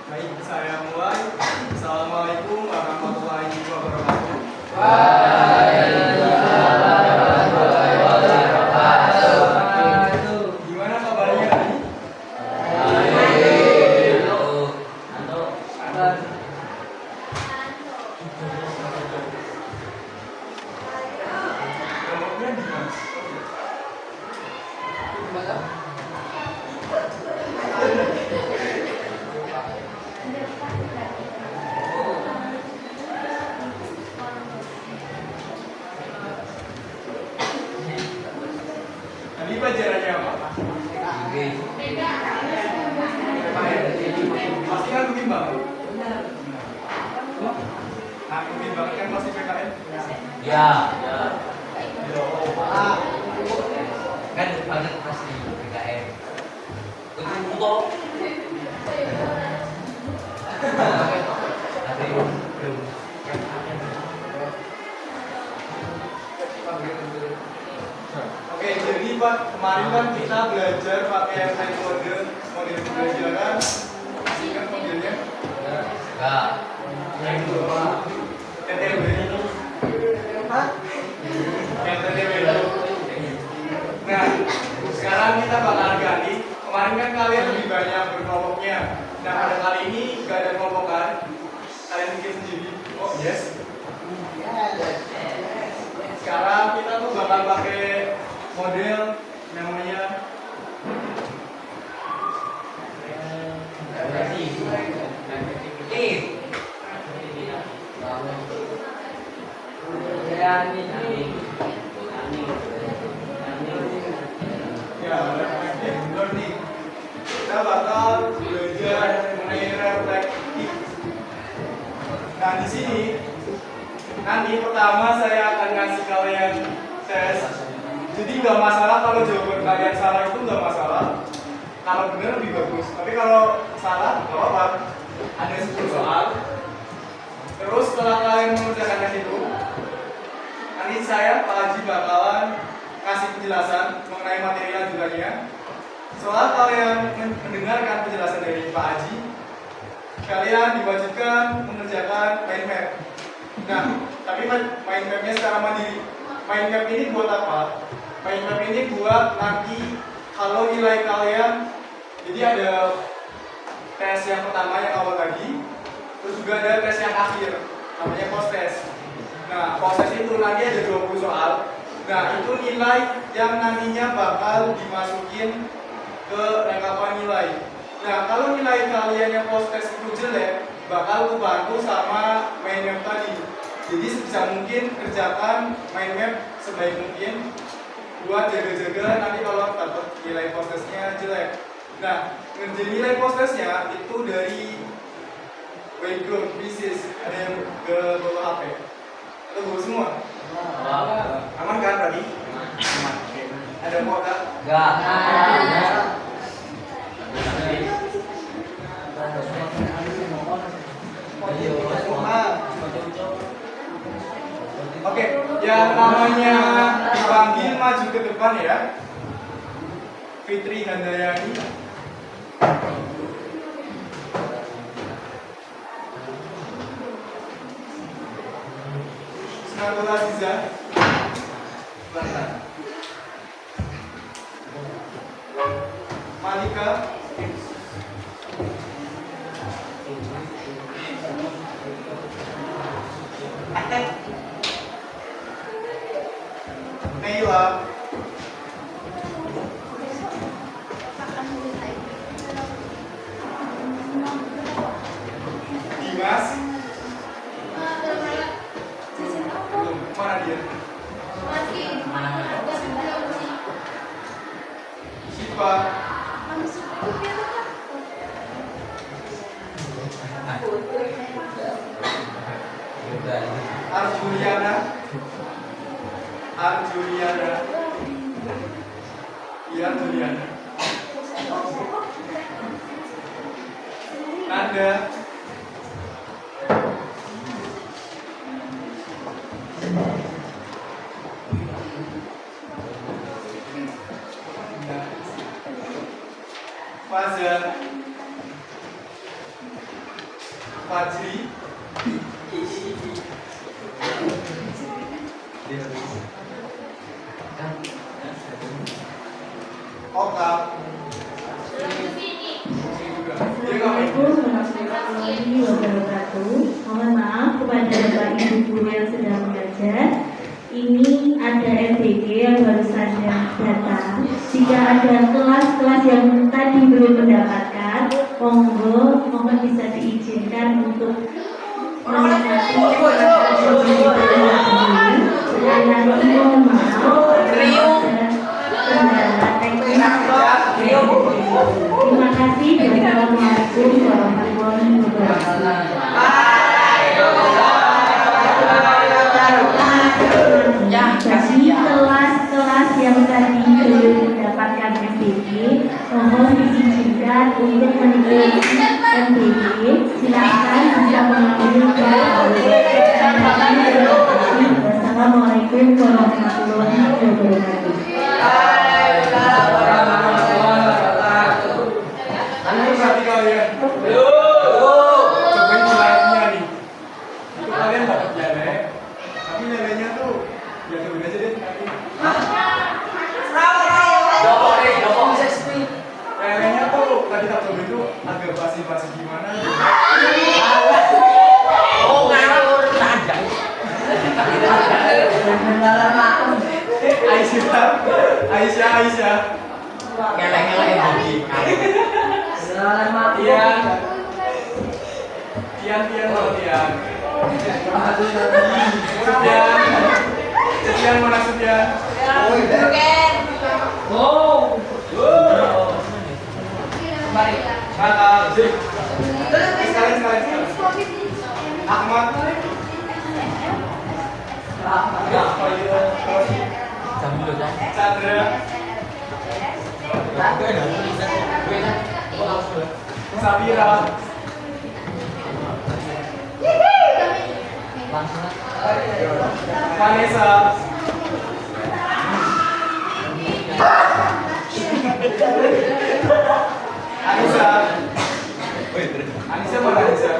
Baik, saya mulai. Assalamualaikum warahmatullahi wabarakatuh. Waalaikumsalam warahmatullahi wabarakatuh. Gimana kabarnya tadi? Baik. Nomornya di mana? Tadi pelajarannya apa? Pasti kan bimbang. Nah, bimbang kan pasti PKN. Ya. Kan banget pasti PKM. Betul toh. Ada yang belum. Oke, jadi Pak, kemarin kan kita belajar pakai metode model pembelajaran. Masih ingat modelnya? Enggak. Yang kedua, TTW. Yang TTW. Nah, sekarang kita bakal ganti. Kemarin kan kalian lebih banyak berkelompoknya. Nah, pada kali ini gak ada kelompokan. Kalian bikin sendiri. Oh, yes. Sekarang kita tuh bakal pakai model namanya ya, learning. Kita bakal belajar mengenai reflektif. Nah, di sini nanti pertama saya akan ngasih kalian tes. Jadi nggak masalah kalau jawaban kalian salah, itu nggak masalah. Kalau benar lebih bagus. Tapi kalau salah nggak apa-apa. Ada 10 soal. Terus setelah kalian mengerjakan tes itu, nanti saya Pak Haji bakalan kasih penjelasan mengenai materi lanjutannya. Setelah kalian mendengarkan penjelasan dari Pak Haji, kalian diwajibkan mengerjakan mind map. Nah, tapi mind mapnya secara mandiri. Mind map ini buat apa? Mind map ini buat nanti kalau nilai kalian, jadi ada tes yang pertama yang awal tadi, terus juga ada tes yang akhir, namanya post test. Nah, post test itu nanti ada 20 soal. Nah, itu nilai yang nantinya bakal dimasukin ke rekapan nilai. Nah, kalau nilai kalian yang post test itu jelek, bakal kebantu sama mind map tadi. Jadi sebisa mungkin kerjakan mind map sebaik mungkin buat jaga-jaga nanti kalau dapat nilai post testnya jelek. Nah, ngerjain nilai post testnya itu dari background bisnis. Ada yang ke bawah HP atau bawa semua? Aman kan tadi? Aman. Oke. Ada kuota? Enggak. Oke, yang namanya dipanggil maju ke depan ya. Fitri Handayani. Ismail Aziza. Malika. Naila. Dimas. Belum. Mana dia? Siva. Arjuliana. Iya, Arjuliana. Nanda. Fajar. Fajri, Oka. Assalamualaikum warahmatullahi wabarakatuh. Mohon maaf kepada Bapak Ibu guru yang sedang mengajar. Ini ada MPG yang baru saja datang. Jika ada kelas-kelas yang tadi belum mendapatkan, mohon bisa diizinkan untuk menikmati dan nanti mohon maaf kendala teknis. Terima kasih. Wassalamualaikum warahmatullahi wabarakatuh. Bagi kelas-kelas yang tadi belum mendapatkan MPG, mohon diizinkan untuk menikmati MPG. Silakan bisa mengambil Wassalamualaikum warahmatullahi wabarakatuh. Perhati kalian. Cobain nilainya nih. Itu kalian dapat nilai, tapi nilainya tuh ya cobain aja deh nanti. Nilainya tuh tadi tak cobain tuh agak basi-basi gimana? Aisyah. Tian. Sekian mana Sufyan? Sekali. Ahmad. Chandra. Sabira. Vanessa. Anissa mana Anissa?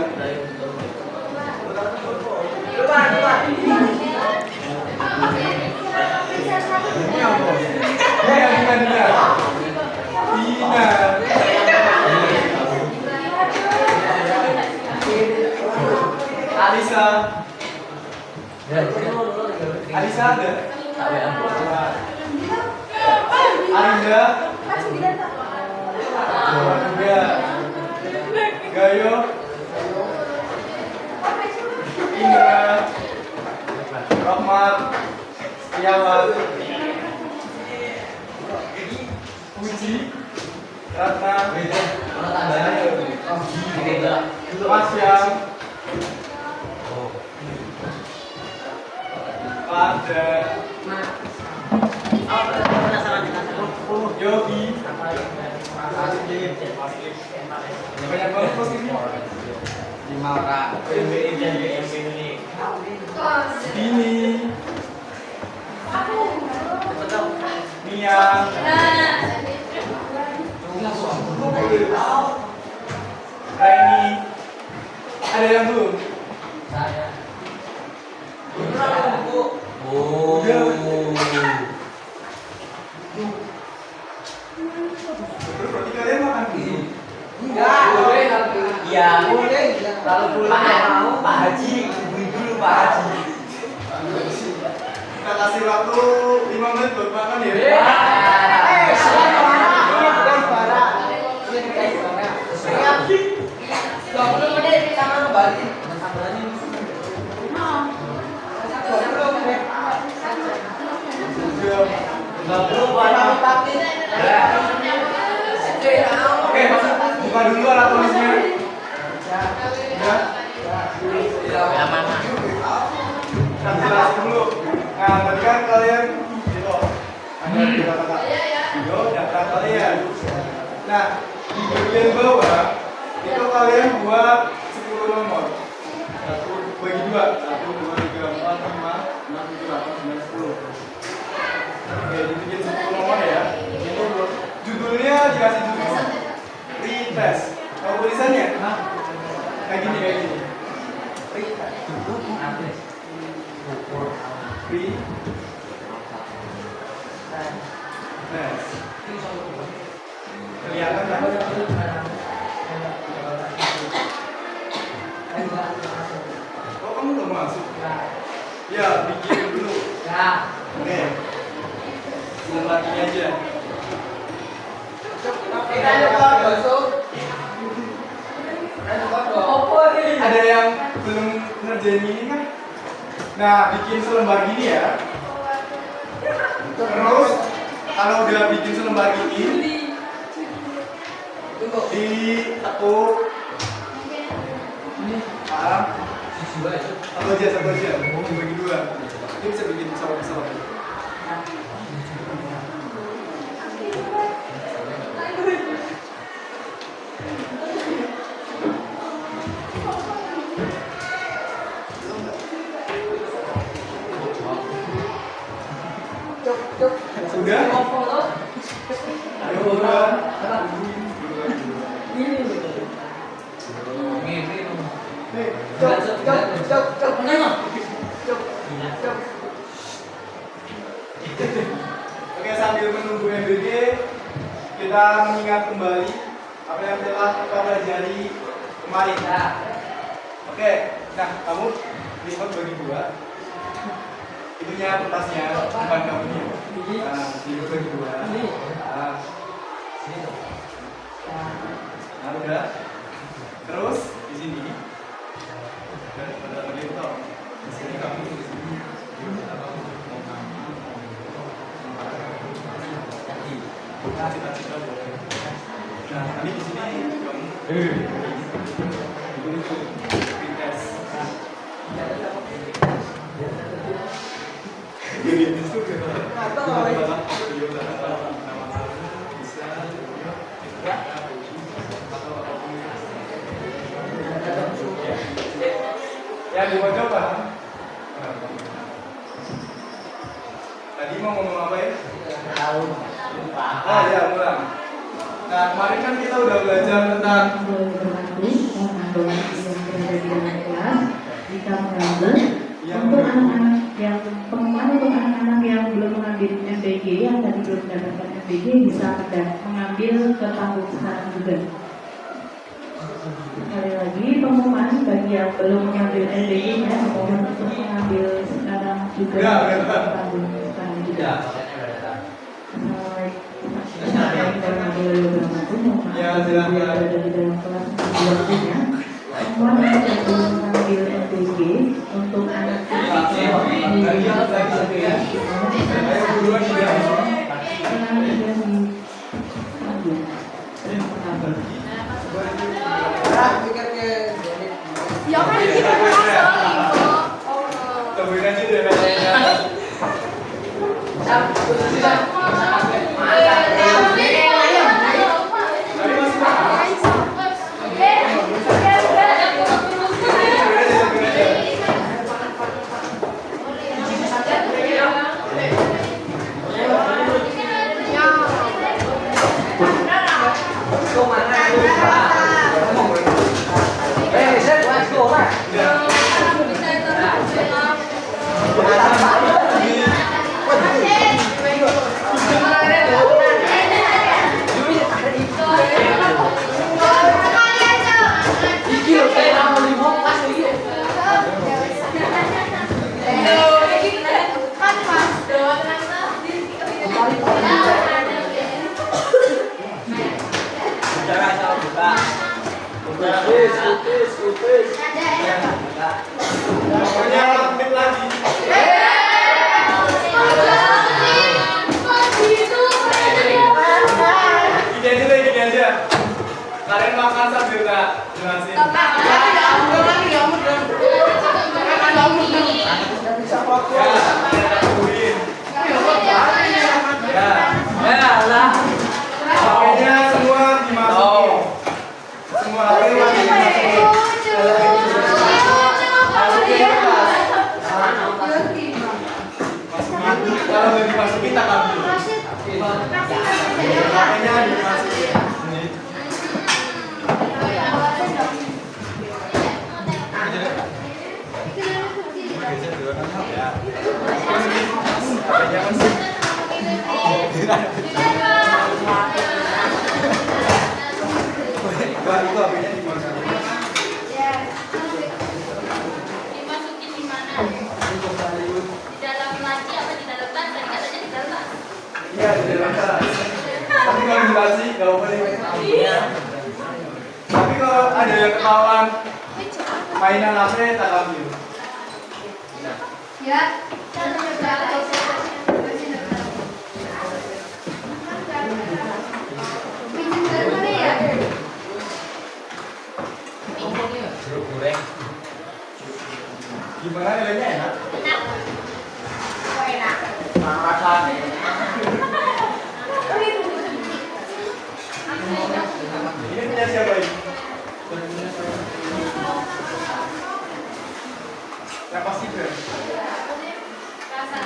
Alisa ada? Arinda? Gayo? Indra? Rahmat? Setiawan? Puji? Ratna? Masya? Pada Yogi banyak banget pos ini 5 kak Dini Mia Reni ada yang belum? Saya. Berarti kalian makan dulu? Enggak. Iya. Kalau pulang mau Pak Haji, dulu Pak Haji. Kita kasih waktu 5 menit buat makan ya. Bukan para. Ini dikasih banget. 20 menit kita mau kembali. Oke, buka dulu alat tulisnya. Ya mana? Kita jelasin dulu. Nah, tadi kan kalian gitu. Ada kata-kata video dan kata kalian. Nah, di bagian bawah itu kalian buat 10 nomor. Satu bagi 2. 1, 2, 3, 4, 5, 6, 7, 8, 9, 10. Oke, dibikin 10 nomor ya. Itu judulnya dikasih judul retest. Tahu tulisannya? kayak gini. Free. Nice. Kelihatan kan? Oh, kamu belum masuk? Ya, bikin dulu. Oke. Lagi aja. Ada yang belum ngerjain ini kan? Nah, bikin selembar gini ya. Terus kalau udah bikin selembar ini, ditekuk. Satu aja. Bagi dua. Ini bisa bikin pesawat-pesawat. Sudah? Ayo buruan. Oke, sambil menunggu MBG, kita mengingat kembali apa yang telah kita pelajari kemarin. Oke, nah kamu lihat bagi dua. Itunya kertasnya, bukan kamu ini. Nah, lihat bagi dua. Nah, udah. Terus di sini. Dan pada tadi itu, di sini kamu di sini. Cita-cita boleh. Nah, tadi di sini kamu. Ini tes. Jadi itu ya dibuat coba. Tadi mau ngomong apa ya? Oh ya, ulang. Nah, kemarin kan kita udah belajar tentang untuk anak-anak yang pengumuman untuk anak-anak yang belum mengambil MBG, yang tadi belum mendapatkan MBG, bisa mengambil ke panggung sekarang juga. Sekali lagi pengumuman bagi yang belum mengambil MBG-nya, mohon untuk mengambil sekarang juga ke panggung sekarang juga. Ya, silakan. Berada di dalam kelas waktunya. Mohon untuk mengambil MBG untuk anak temuin aja deh kayaknya. Pokoknya lanjut lagi. Gini aja. Kalian makan sambil tak jelasin. Pokoknya semua dimasukin. Semua dimasukin. Kalau udah dimasukin tak ambil. Makanya dimasukin. Ya. Apanya masih? Itu apanya di mana? Dimasukin di mana? Di dalam laci apa di dalam tas? Tadi katanya di dalam tas. Iya di dalam tas. Tapi kalau dikasih nggak boleh. Tapi kalau ada yang ketahuan mainan HP tak ambil. Ya. Pinjam dari mana ya? Jeruk goreng. Gimana nilainya enak? Enak. Oh, enak. Rasanya. Ini punya siapa ini? Yang pasti brand. Rasa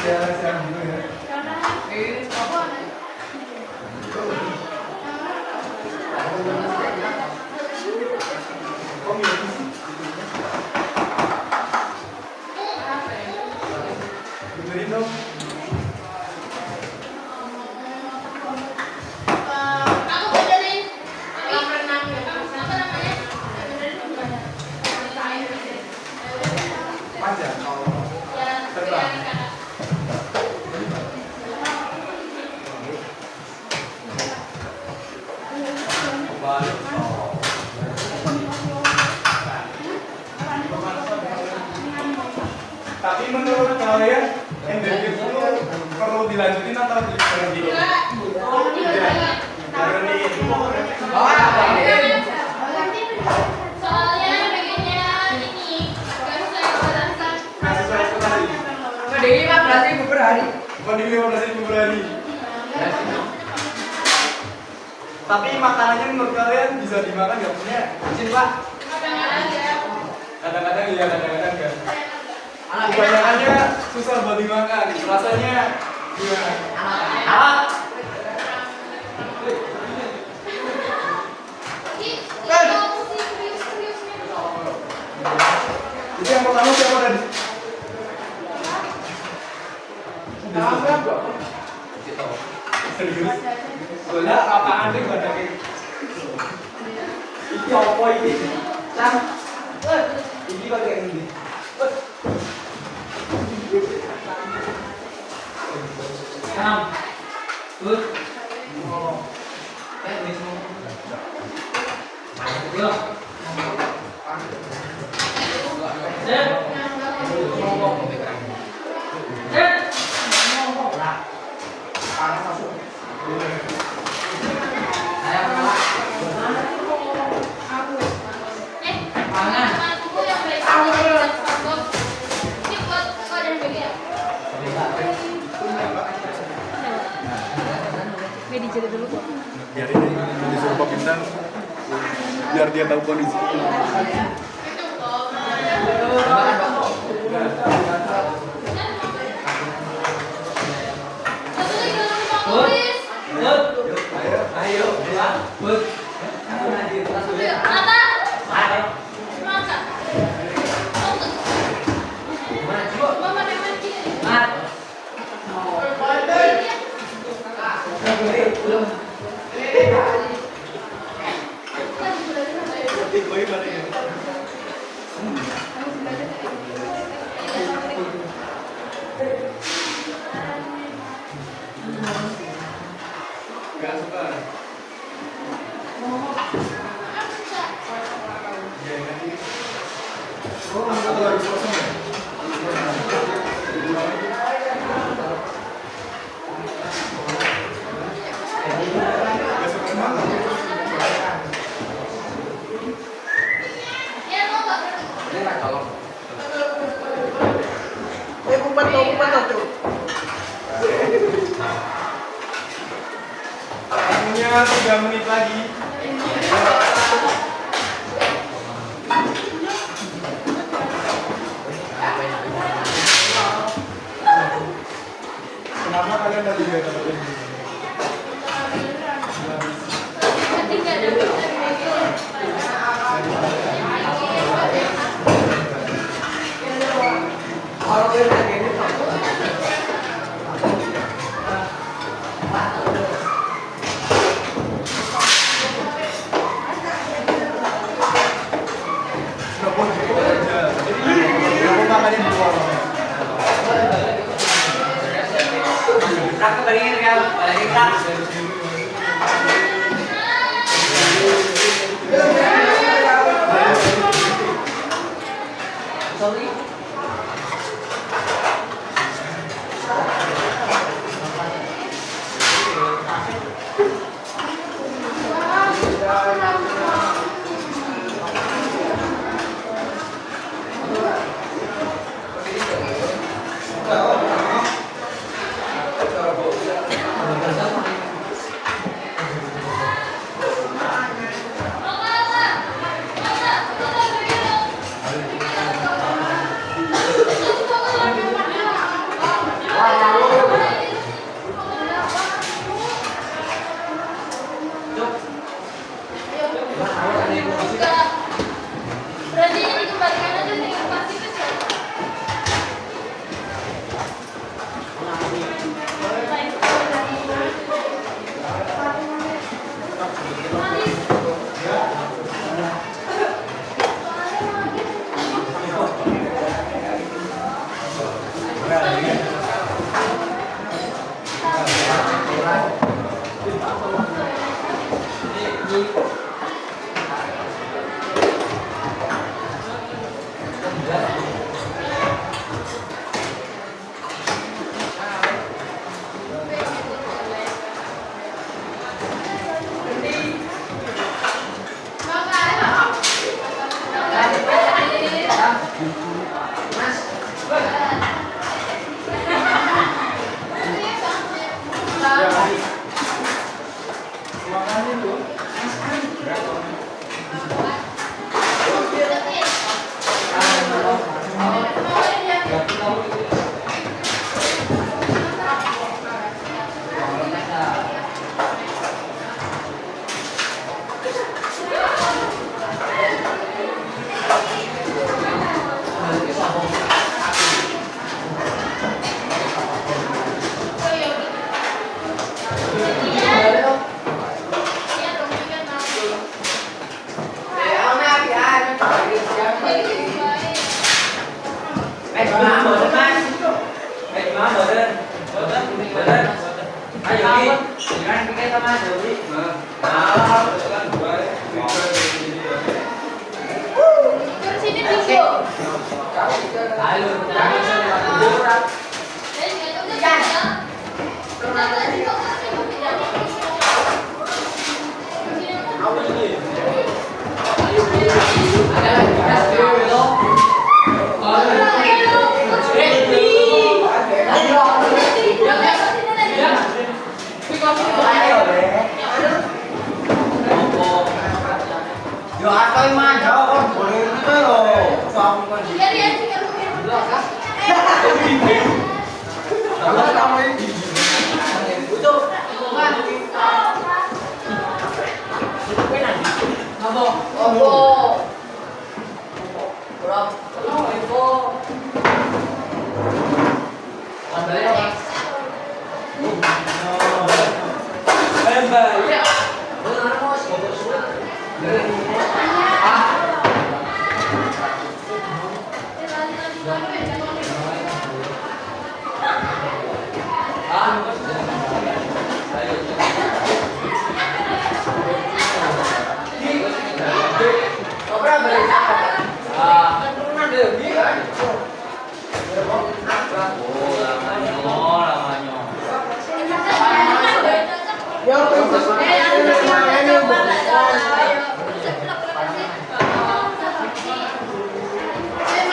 Saya dulu ya. Kok milih sih? Benerin dong. aku benerin kolam renang apa namanya? Panjang. Ya, Terbang. Tapi menurut kalian MBG itu perlu dilanjutin atau berhenti? Berhenti. Soalnya pengennya ini gak sesuai ekspektasi. Nggak sesuai ekspektasi. Ngedeli 15.000 per hari. Kondisi 15.000 per hari. Tapi makanannya menurut kalian bisa dimakan nggak punya? Izin Pak. Kadang-kadang ya. Kadang-kadang iya, kadang-kadang enggak. Kebanyakannya susah buat dimakan. Rasanya gimana? Anak. Itu yang pertama siapa tadi? Serius? Bola apaan deh pada kayak ini apa ini? Sam, ini pakai ini. Sam. Good. Yo. Panas masuk. Aku yang baik ini buat kau dan baby ya. Biar ini disuruh Pak Bintang, biar dia tahu kondisi. Satu lagi dalam rumah kuis. Ayo. Good. Apa? Makan. Mama memang gini. Gak suka. Atau harus kosong ya? Gak suka makan. Ya mau nggak? Waktunya 3 menit lagi. Ketika dapat MBQ. Rak kebaringin kan, balikin rak. Sorry. Berarti ini dikembalikan aja nih ke pasti ke siapa? Terus ini tunggu. Yo apa yang mana? Jawab boleh itu loh. Suami kan. Iya dia juga Kalau kamu ini butuh.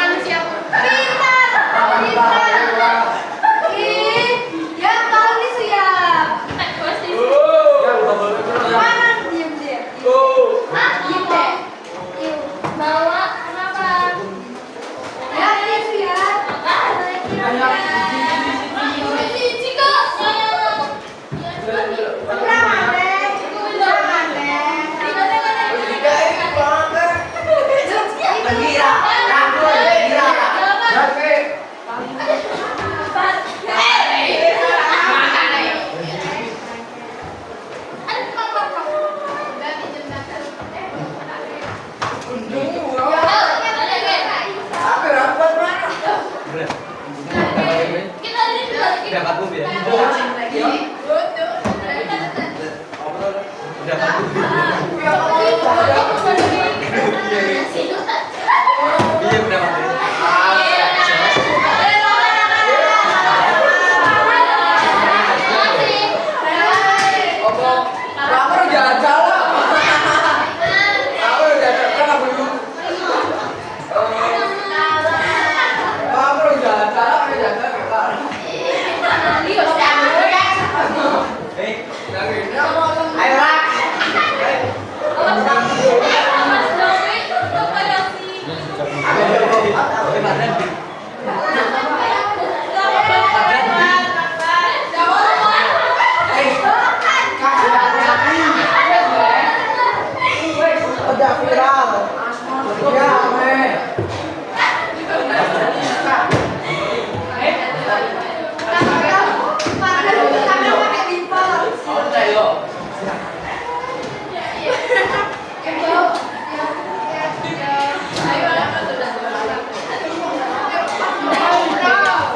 manusia pintar.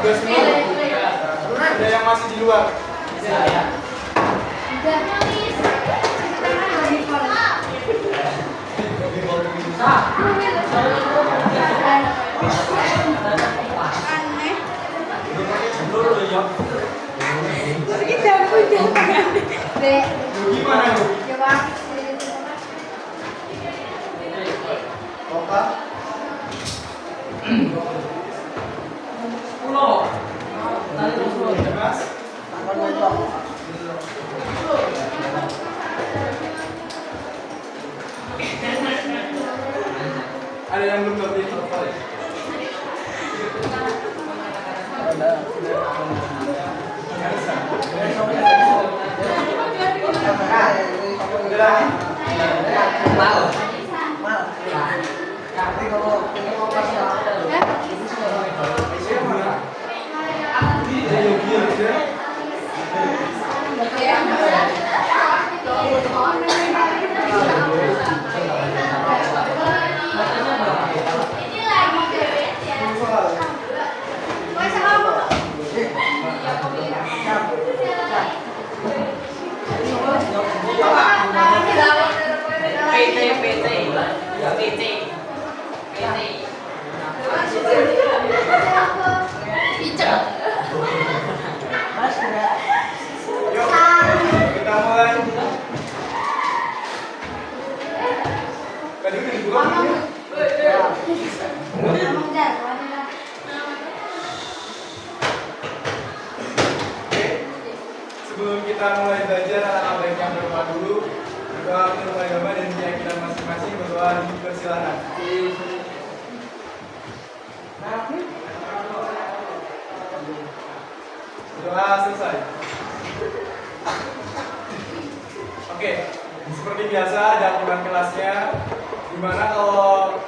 Udah semua? Ada yang masih di luar? Saya. Gimana Bu? Oka? Mas? Ada yang belum ngerti? Ini lagi bebek ya. Yuk, kita mulai. Tadi udah dibuka belum ya? Oke, sebelum kita mulai belajar, anak baiknya berdoa dulu. Berdoa menurut agama dan keyakinan masing-masing. Berdoa dipersilakan. Doa selesai. Oke, seperti biasa ada aturan kelasnya. Dimana kalau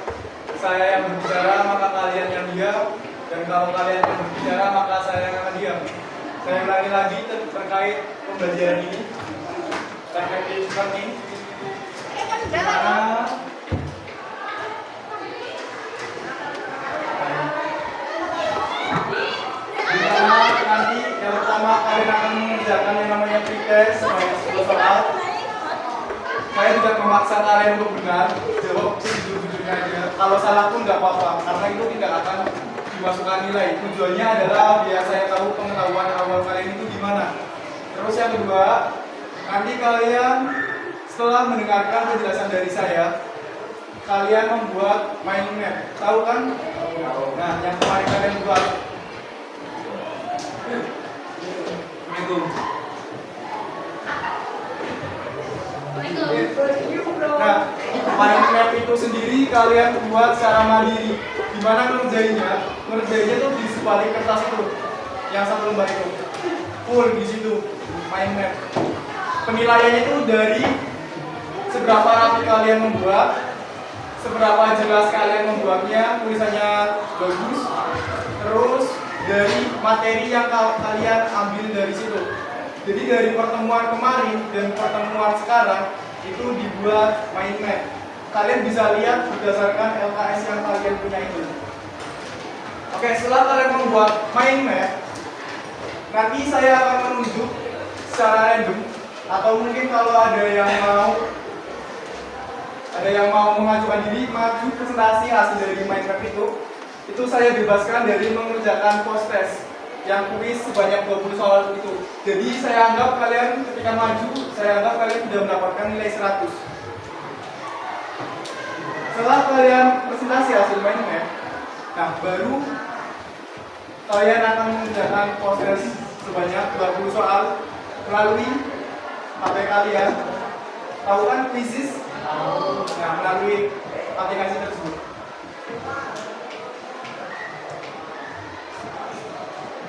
saya yang berbicara maka kalian yang diam, dan kalau kalian yang berbicara maka saya yang akan diam. Saya ulangi lagi terkait pembelajaran ini. Perspektif seperti dimana nanti yang pertama kalian akan mengerjakan yang namanya pretest sebanyak 10 soal. Saya tidak memaksa kalian untuk benar, jawab sejujur-jujurnya aja. Kalau salah pun nggak apa-apa, karena itu tidak akan dimasukkan nilai. Tujuannya adalah biar saya tahu pengetahuan awal kalian itu gimana. Terus yang kedua, nanti kalian setelah mendengarkan penjelasan dari saya, kalian membuat mind map. Tahu kan? Nah, yang kemarin kalian buat itu. Nah, mind map itu sendiri kalian buat secara mandiri. Gimana ngerjainnya? Ngerjainnya tuh di sebalik kertas itu, yang satu lembar itu. Full di situ mind map. Penilaiannya itu dari seberapa rapi kalian membuat, seberapa jelas kalian membuatnya, tulisannya bagus, terus dari materi yang kalian ambil dari situ. Jadi dari pertemuan kemarin dan pertemuan sekarang itu dibuat mind map. Kalian bisa lihat berdasarkan LKS yang kalian punya itu. Oke, setelah kalian membuat mind map, nanti saya akan menunjuk secara random, atau mungkin kalau ada yang mau mengajukan diri maju presentasi hasil dari mind map itu saya bebaskan dari mengerjakan post test yang kuis sebanyak 20 soal itu. Jadi saya anggap kalian ketika maju, saya anggap kalian sudah mendapatkan nilai 100. Setelah kalian presentasi hasil mind map, nah baru kalian akan mengerjakan post test sebanyak 20 soal melalui HP kalian. Tahu kan Quizzes? Nah, melalui aplikasi tersebut.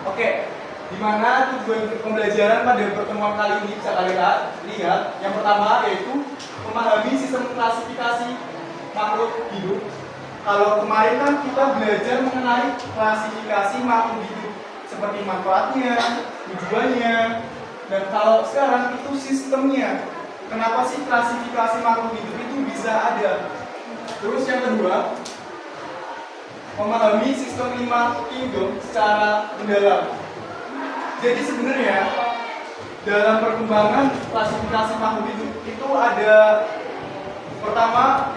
Oke, dimana tujuan pembelajaran pada pertemuan kali ini bisa kalian lihat. Yang pertama yaitu memahami sistem klasifikasi makhluk hidup. Kalau kemarin kan kita belajar mengenai klasifikasi makhluk hidup seperti manfaatnya, tujuannya, dan kalau sekarang itu sistemnya. Kenapa sih klasifikasi makhluk hidup itu bisa ada? Terus yang kedua, memahami sistem 5 kingdom secara mendalam. Jadi sebenarnya dalam perkembangan klasifikasi makhluk itu ada pertama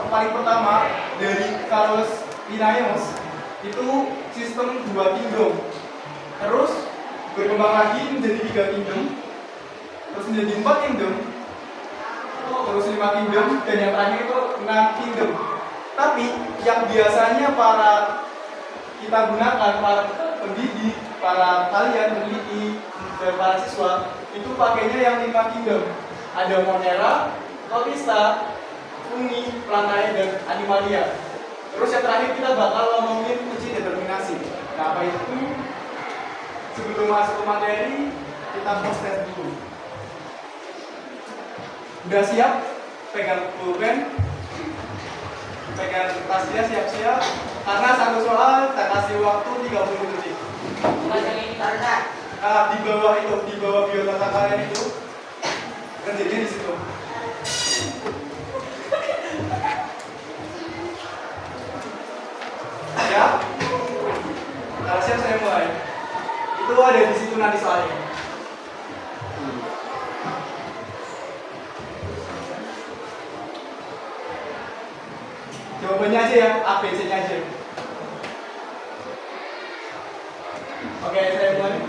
paling pertama dari Carlos Linnaeus itu sistem 2 kingdom. Terus berkembang lagi menjadi 3 kingdom, terus menjadi 4 kingdom, terus 5 kingdom, dan yang terakhir itu 6 kingdom. Tapi yang biasanya kita gunakan, para pendidik, para kalian peneliti, dan para siswa itu pakainya yang 5 kingdom. Ada Monera, Protista, Fungi, Plantae, dan Animalia. Terus yang terakhir kita bakal ngomongin kunci determinasi. Nah, apa itu? Sebelum masuk ke materi, kita proses dulu. Udah siap? Pegang pulpen, pegang tasnya, siap-siap. Karena satu soal kita kasih waktu 30 detik. Nah, di bawah biodata kalian itu kerjanya di situ. Siap? Kalau siap saya mulai. Itu ada di situ nanti soalnya. Jawabannya aja ya, A, B, C-nya aja. Oke, saya mulai.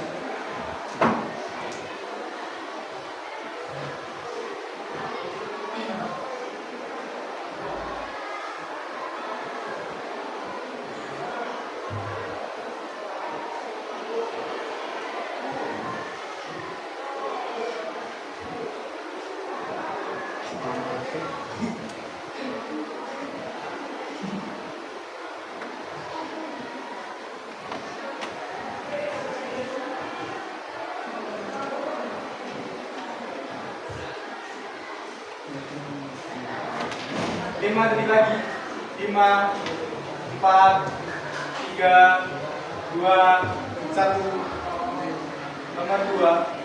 Lima detik lagi. 5, 4, 3, 2, 1. Nomor 2.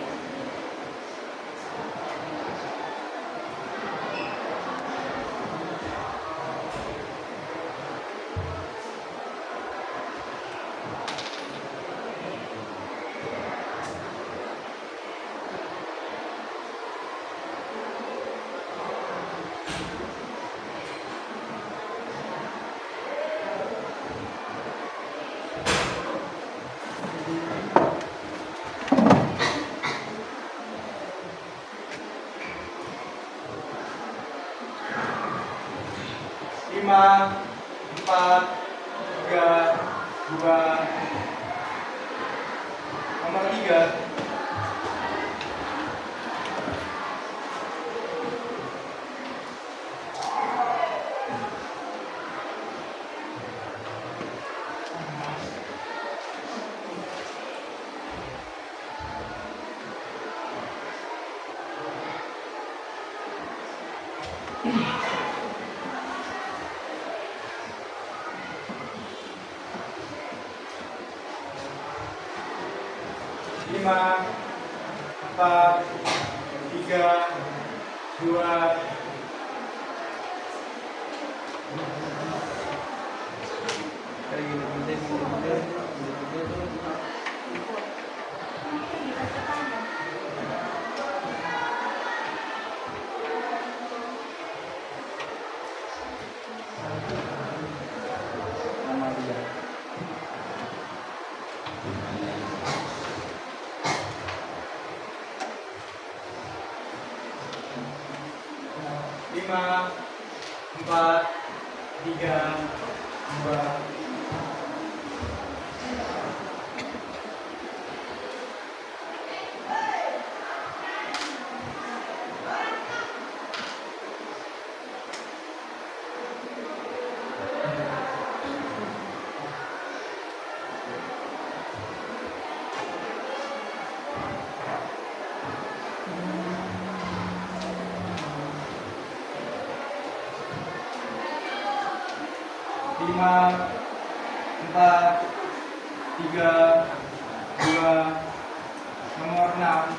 Lima, 4, 3, 2. Nomor 3. Lima, 4, 3, 2. Lima, 4, 3, 2. Lima, 4, 3, 2. Nomor 6.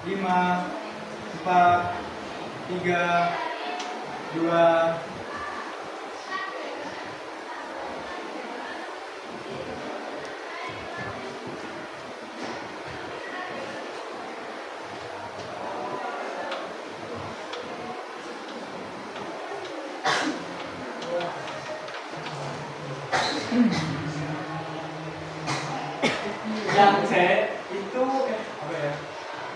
5, 4, 3, 2. Yang C itu apa ya?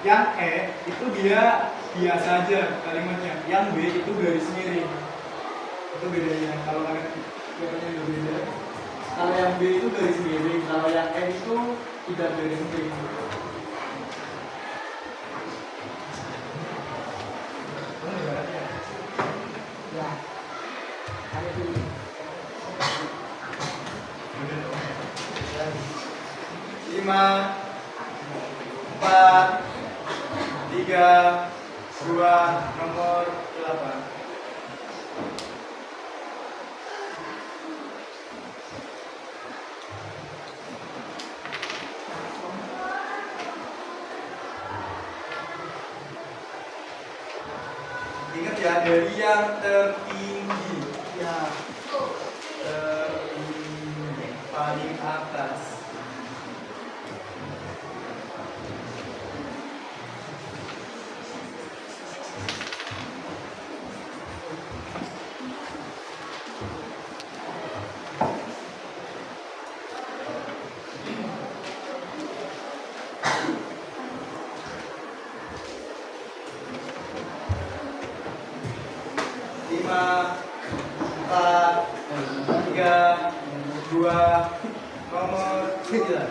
Yang E itu dia biasa aja kalimatnya. Yang B itu garis miring. Itu bedanya. Kalau kalian kelihatannya udah beda. Kalau yang B itu garis miring, kalau yang E itu tidak garis miring. Lima, 4, 3, 2, nomor 8. Ingat ya, dari yang tertinggi, yang tertinggi paling atas. Lima, 4, 3, 2, nomor 9.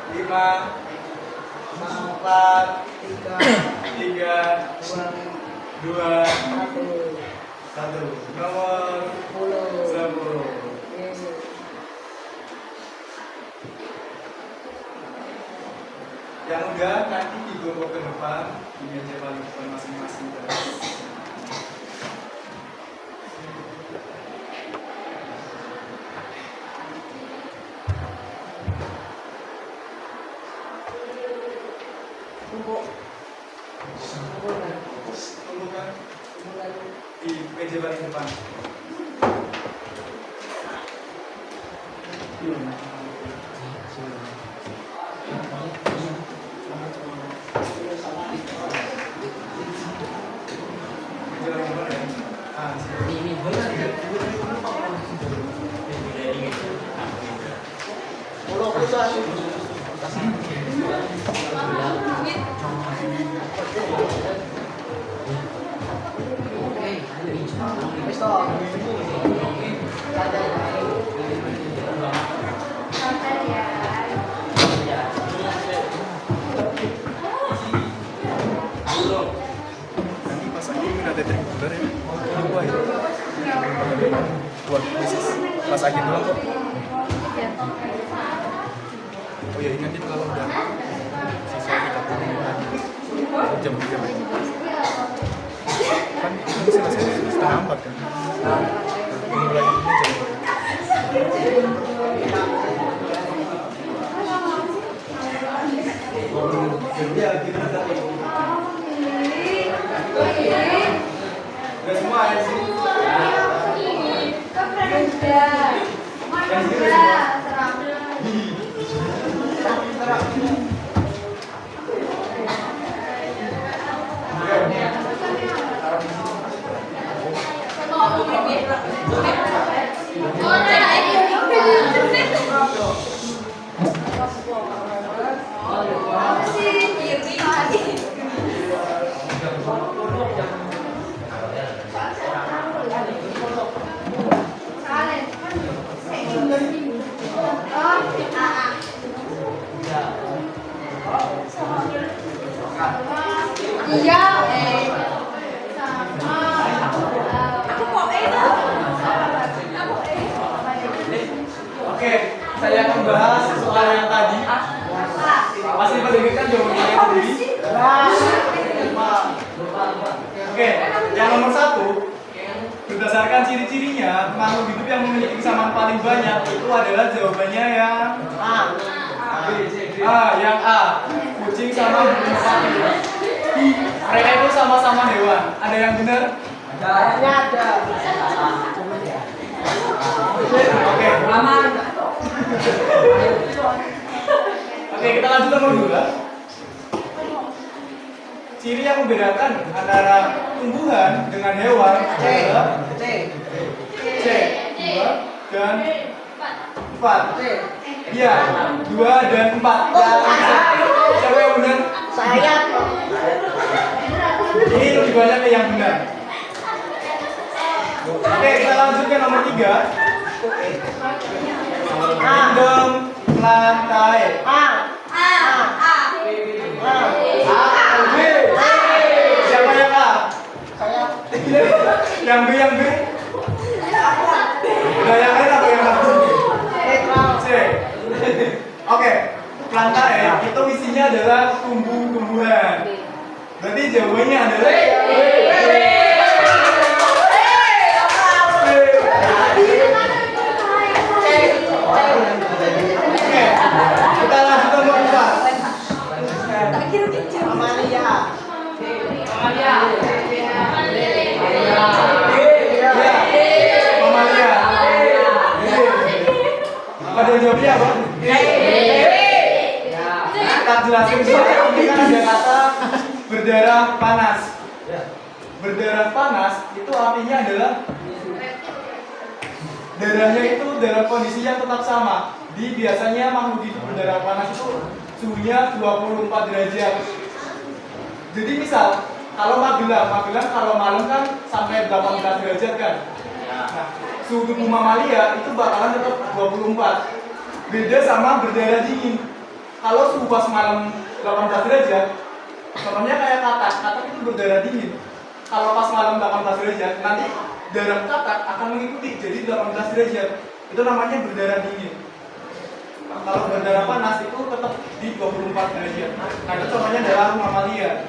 Lima, 4, 3, 2, 1. Nomor 10. Yang udah nanti dibawa ke depan di meja paling depan masing-masing. Tunggukan di meja paling depan. Meja paling depan ya. Ah, sini. Ini benar ya. Nanti pas lagi udah tethering bulan ya. Wah, itu. Buat pas lagi doang kok. Oh ya, ingatin kalau udah sisa 30 menit jam 3 lagi. Kan itu selesai setengah 4 kan. Mulai jam 3. Ya, kita tadi. Udah semua ya sih. membahas soal yang tadi. Pasti mendengarkan jawabannya sendiri. Oke, yang nomor 1, berdasarkan ciri-cirinya, makhluk hidup yang memiliki kesamaan paling banyak itu adalah jawabannya yang yang A, kucing sama burung merpati. Mereka itu sama-sama hewan. Ada yang benar? Ada. Oke. Oke, kita lanjut nomor 2. Ciri yang membedakan antara tumbuhan dengan hewan adalah C, 2 dan 4. Iya, 2 dan 4. Siapa yang benar? Saya. Ini lebih banyak yang benar. Oke, kita lanjut ke nomor 3. Kingdom lantai. B. Siapa yang A? Saya. Yang B, yang B. Udah yang lain apa yang A? C. Oke, plantae itu isinya adalah tumbuh-tumbuhan. Berarti jawabannya adalah Oke, kita lanjut nomor 4. Amalia. Mamalia. Pada jawabnya apa? Kita jelasin soalnya ini kan ada kata berdarah panas. Berdarah panas itu artinya adalah darahnya itu dalam kondisi yang tetap sama. Biasanya makhluk hidup berdarah panas itu suhunya 24 derajat. Jadi misal kalau Magelang kalau malam kan sampai 18 derajat kan. Nah, suhu tubuh mamalia itu bakalan tetap 24. Beda sama berdarah dingin. Kalau suhu pas malam 18 derajat, contohnya kayak katak itu berdarah dingin. Kalau pas malam 18 derajat, nanti darah katak akan mengikuti jadi 18 derajat. Itu namanya berdarah dingin. Kalau berdarah panas itu tetap di 24 derajat. Nah, itu contohnya adalah mamalia.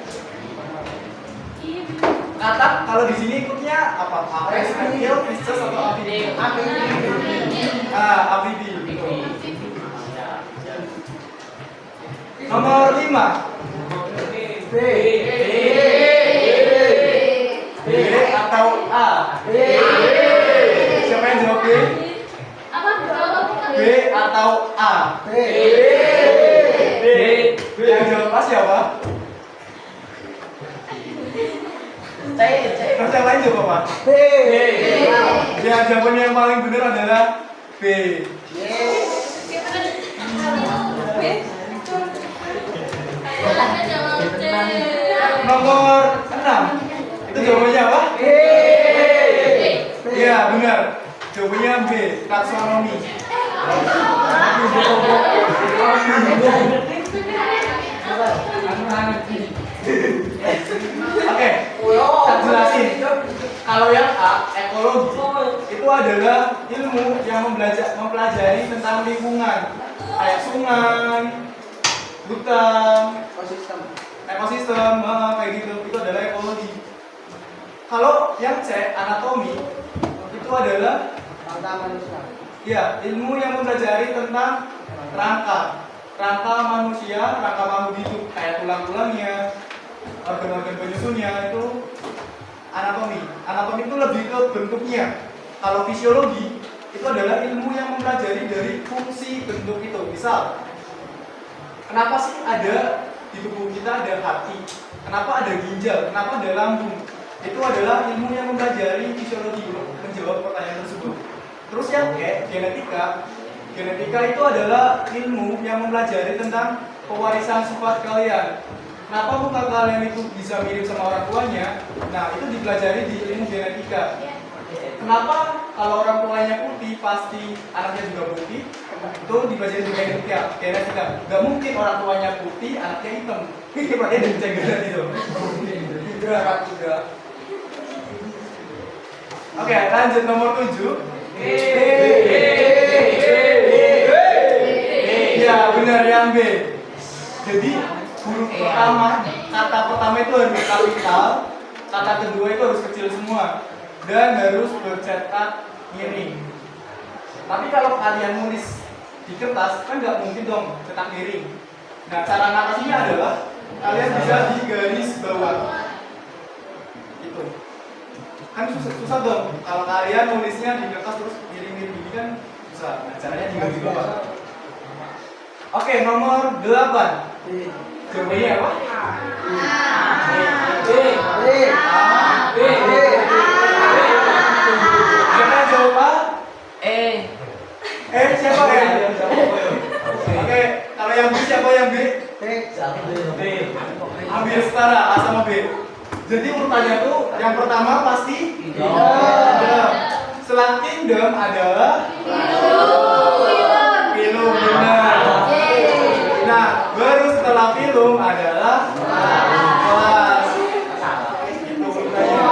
Katak kalau di sini ikutnya apa? Apes, reptil, fishes atau amfibi? Amfibi. Nomor 5. B atau A? Siapa yang jawab B? B atau A? B. Yang jawab A siapa? Terus yang lain jawab apa? B. Ya, jawaban yang paling benar adalah B. Nomor 6. Itu jawabannya apa? Iya, benar. Jawabannya B, taksonomi. Oke, kita jelasin. Kalau yang A, ekologi, itu adalah ilmu yang mempelajari tentang lingkungan, kayak sungai, hutan, ekosistem, kayak gitu. Itu adalah ekologi. Kalau yang C, anatomi, itu adalah ya, ilmu yang mempelajari tentang rangka manusia, rangka makhluk hidup, kayak tulang-tulangnya, organ-organ penyusunnya, itu anatomi. Anatomi itu lebih ke bentuknya. Kalau fisiologi itu adalah ilmu yang mempelajari dari fungsi bentuk itu. Misal, kenapa sih ada di tubuh kita ada hati? Kenapa ada ginjal? Kenapa ada lambung? Itu adalah ilmu yang mempelajari fisiologi untuk menjawab pertanyaan tersebut. Terus yang genetika. Genetika itu adalah ilmu yang mempelajari tentang pewarisan sifat kalian. Kenapa muka kalian itu bisa mirip sama orang tuanya? Nah, itu dipelajari di ilmu genetika. Kenapa kalau orang tuanya putih pasti anaknya juga putih? Itu dipelajari di genetika. Gak mungkin orang tuanya putih, anaknya hitam. Ini berarti ada pencegahan itu. Tidak. Oke, lanjut nomor 7. yang B. Jadi huruf pertama, kata pertama itu harus kapital, kata kedua itu harus kecil semua dan harus bercetak miring. Tapi kalau kalian nulis di kertas kan nggak mungkin dong cetak miring. Nah, cara ngatasinya adalah kalian bisa di garis bawah. Itu kan susah dong. Kalau kalian nulisnya di kertas terus miring-miring gini kan susah. Nah, caranya di garis bawah. Oke, nomor 8. Jawabannya apa? Siapa yang jawab A? Siapa yang jawab? Oke, kalau yang B siapa yang B? Ambil setara A sama B. Jadi urutannya tuh yang pertama pasti kingdom. Setelah kingdom adalah film, benar. Nah, baru setelah film adalah kelas. Itu urutannya.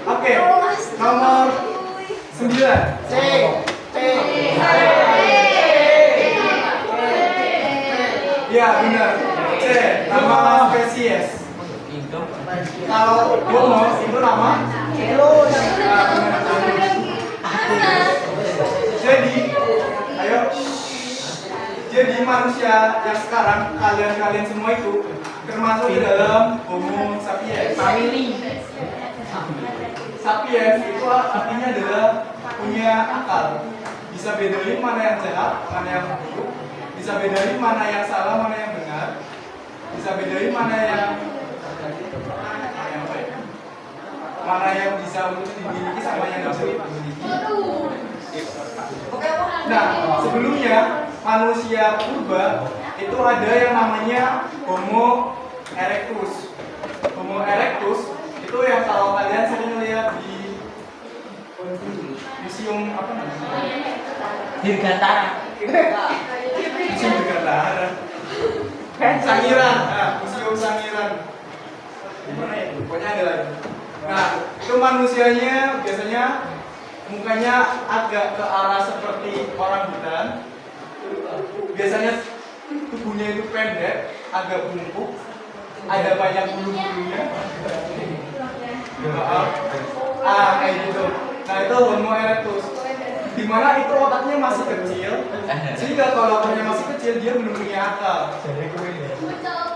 Oke, nomor 9. Ya, benar. C, nama spesies. Kalau homo itu nama jadi manusia yang sekarang kalian semua itu termasuk di dalam Homo sapiens. Sapiens itu artinya adalah punya akal, bisa bedain mana yang jahat, mana yang buruk, bisa bedain mana yang salah, mana yang benar, bisa bedain mana yang baik, mana yang bisa untuk dimiliki sama yang nggak bisa dimiliki. Nah, sebelumnya manusia purba itu ada yang namanya Homo erectus. Homo erectus itu yang kalau kalian sering lihat di museum apa namanya? Dirgantara. Museum Dirgantara. Sangiran, nah, museum Sangiran. Gimana ya? Pokoknya ada lagi. Nah, itu manusianya biasanya mukanya agak ke arah seperti orang hutan. Biasanya tubuhnya itu pendek, agak bungkuk, ada banyak bulu-bulunya. Kayak gitu. Nah, itu Homo erectus. Dimana itu otaknya masih kecil, sehingga kalau otaknya masih kecil dia belum punya akal.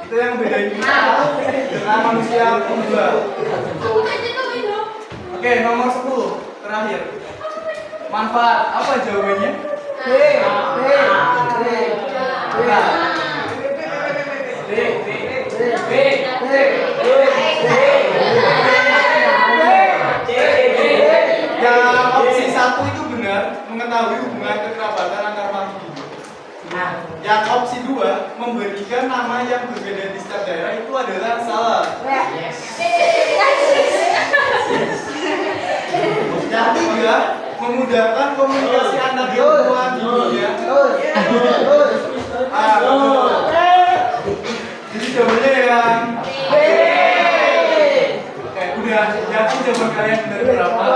Itu yang bedain kita dengan manusia purba. Oke, nomor 10 terakhir. Manfaat apa jawabannya? Yang opsi 1 itu benar, mengetahui hubungan kekerabatan antar makhluk hidup. Yang opsi 2, memberikan nama yang berbeda di setiap daerah itu adalah salah. Yang 3, memudahkan komunikasi antar ilmuwan di dunia. Jadi jawabannya yang udah yakin jawaban kalian benar berapa?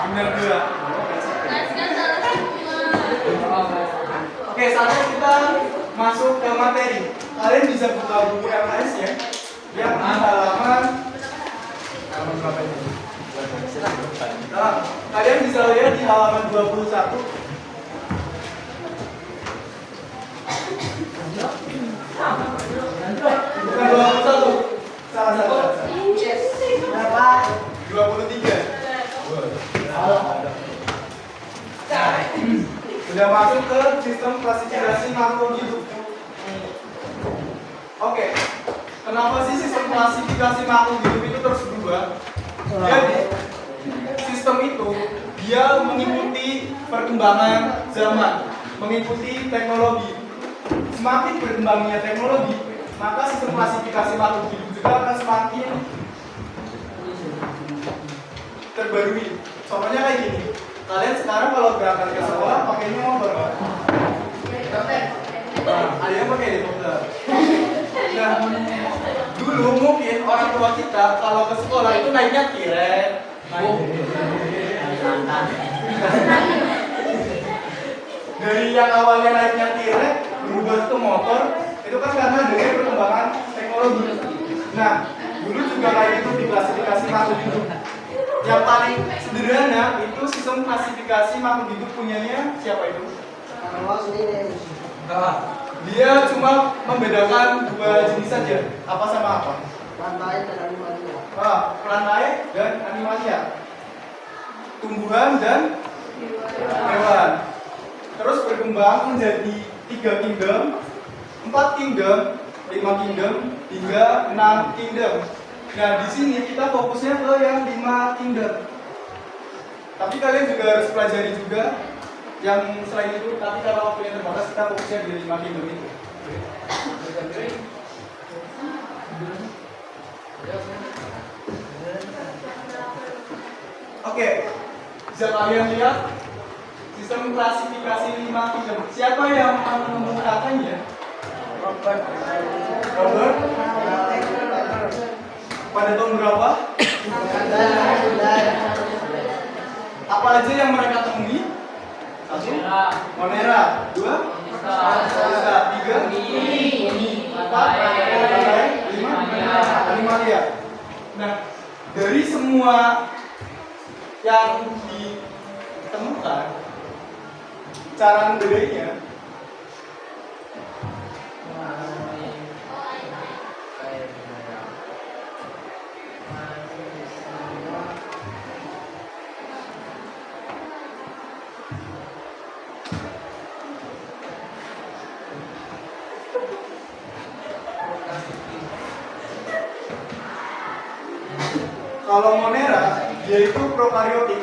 Benar 2. Oke, sekarang kita masuk ke materi. Kalian bisa buka buku LKS ya, yang di halaman berapa ini? Nah, kalian bisa lihat di halaman 21. Bukan 21, salah satu. Berapa? 23. Sudah masuk ke sistem klasifikasi makhluk hidup. Oke, kenapa sih sistem klasifikasi makhluk hidup itu terus berubah? Jadi, sistem itu dia mengikuti perkembangan zaman, mengikuti teknologi. Semakin berkembangnya teknologi, maka sistem klasifikasi makhluk hidup juga akan semakin terbarui. Contohnya kayak gini. Kalian sekarang kalau berangkat ke sekolah pakainya motor. Ada yang pakai helikopter. Nah, dulu mungkin orang tua kita kalau ke sekolah itu naiknya kiret, Dari yang awalnya naiknya tirek berubah ke motor, itu kan karena dengan perkembangan teknologi. Nah, dulu juga kayak gitu diklasifikasi makhluk hidup. Yang paling sederhana itu sistem klasifikasi makhluk hidup punyanya siapa itu? Dia cuma membedakan dua jenis saja, apa sama apa? Lantai dan animalia. Plantae dan animalia. Tumbuhan dan hewan. Terus berkembang menjadi 3 kingdom, 4 kingdom, 5 kingdom, hingga 6 kingdom. Nah, di sini kita fokusnya ke yang 5 kingdom. Tapi kalian juga harus pelajari juga yang selain itu. Tapi kalau waktunya terbatas, kita fokusnya di 5 kingdom itu. Oke, bisa kalian lihat sistem klasifikasi 5 kingdom. Siapa yang mengemukakannya? Robert. Pada tahun berapa? Apa aja yang mereka temui? 1. Monera. 2. Isa. 3. 4. 5. Animalia. Nah, dari semua yang ditemukan, cara membedainya kalau Monera, dia itu prokariotik.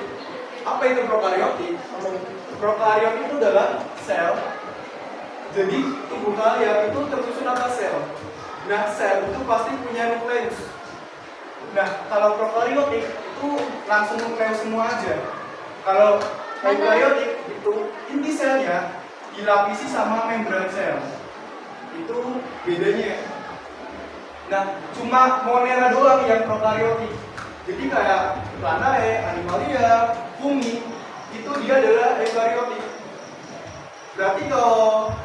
Apa itu prokariotik? Prokariot itu adalah sel. Jadi tubuh kalian itu tersusun atas sel. Nah, sel itu pasti punya nukleus. Nah, kalau prokariotik itu langsung nukleus semua aja. Kalau eukariotik itu inti selnya dilapisi sama membran sel. Itu bedanya. Nah, cuma Monera doang yang prokariotik. Jadi kayak Plantae, Animalia, fungi, itu dia adalah eukariotik. Berarti kalau,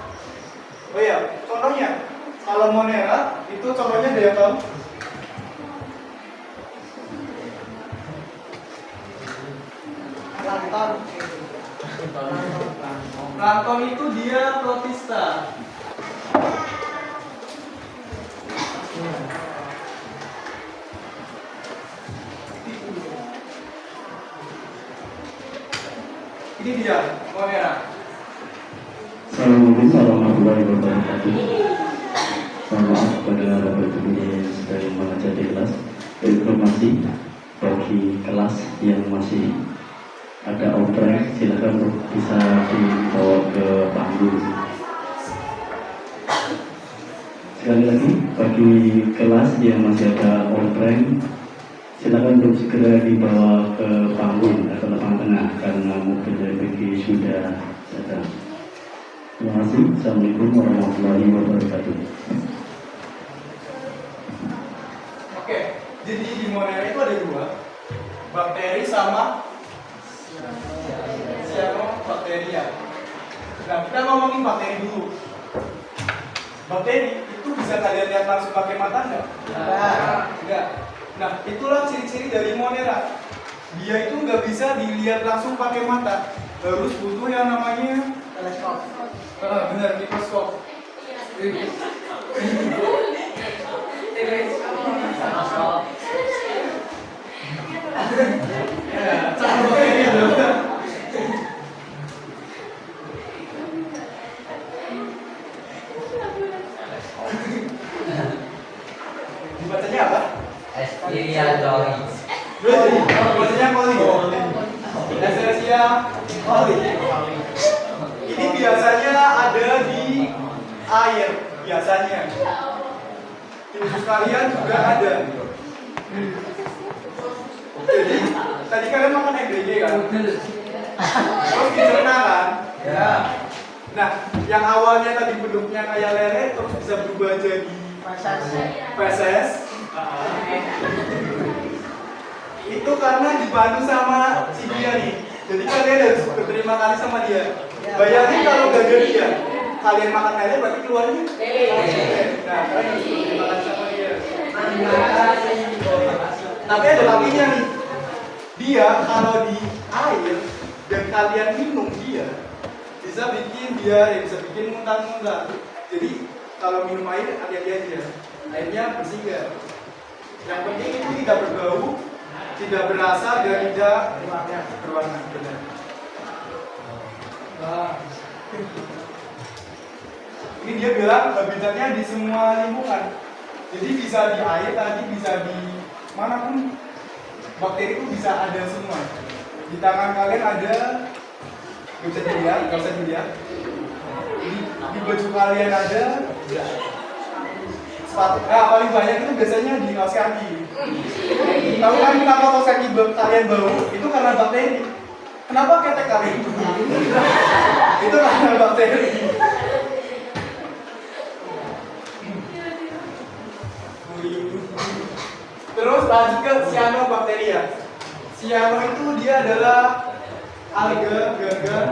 contohnya, kalau Monera, itu contohnya ada yang tahu? Plankton itu dia protista. Ini dia, Monera. Assalamualaikum warahmatullahi wabarakatuh. Mohon maaf kepada Bapak Ibu yang sedang mengajar di kelas. Informasi bagi kelas yang masih ada outrek, silakan untuk bisa dibawa ke panggung. Sekali lagi, bagi kelas yang masih ada outrek, silakan untuk segera dibawa ke panggung atau lapangan tengah karena mobil PG sudah datang. Terima kasih. Assalamualaikum warahmatullahi wabarakatuh. Oke, jadi di Monera itu ada 2, bakteri sama cyanobacteria. Nah, kita ngomongin bakteri dulu. Bakteri itu bisa kalian lihat langsung pakai mata nggak? Enggak. Nah, itulah ciri-ciri dari Monera. Dia itu nggak bisa dilihat langsung pakai mata, harus butuh yang namanya Teleskop. benar, mikroskop. Dibacanya apa? Espiriadoris. Bacanya coli. Escherichia coli. Ini biasanya ada di air, biasanya. Di usus kalian juga ada. Jadi, tadi kalian makan MBG kan? Terus dicerna kan? Ya. Nah, yang awalnya tadi bentuknya kayak lele, terus bisa berubah jadi feses. Itu karena di dibantu sama si dia nih. Jadi kalian harus berterima kasih sama dia. Bayangin kalau gak ada dia, kalian makan lele berarti keluarnya nah, kalian harus berterima kasih sama dia. Tapi ada tapinya nih. Dia kalau di air dan kalian minum dia bisa bikin diare, bisa bikin muntah-muntah. Jadi kalau minum air hati-hati aja. Airnya bersih gak? Yang penting itu tidak berbau, tidak berasa dan tidak berwarna. Benar. Ini dia bilang habitatnya di semua lingkungan. Jadi bisa di air tadi, bisa di manapun bakteri itu bisa ada semua. Di tangan kalian ada, nggak bisa dilihat, nggak bisa dilihat. Di baju kalian ada, sepatu. Nah paling banyak itu biasanya di kaos kaki. Tahu kan kenapa kaos kaki kalian bau? Itu karena bakteri. Kenapa ketek kalian? Itu karena bakteri. Terus lanjut ke cyanobacteria. Cyano itu dia adalah alga gagal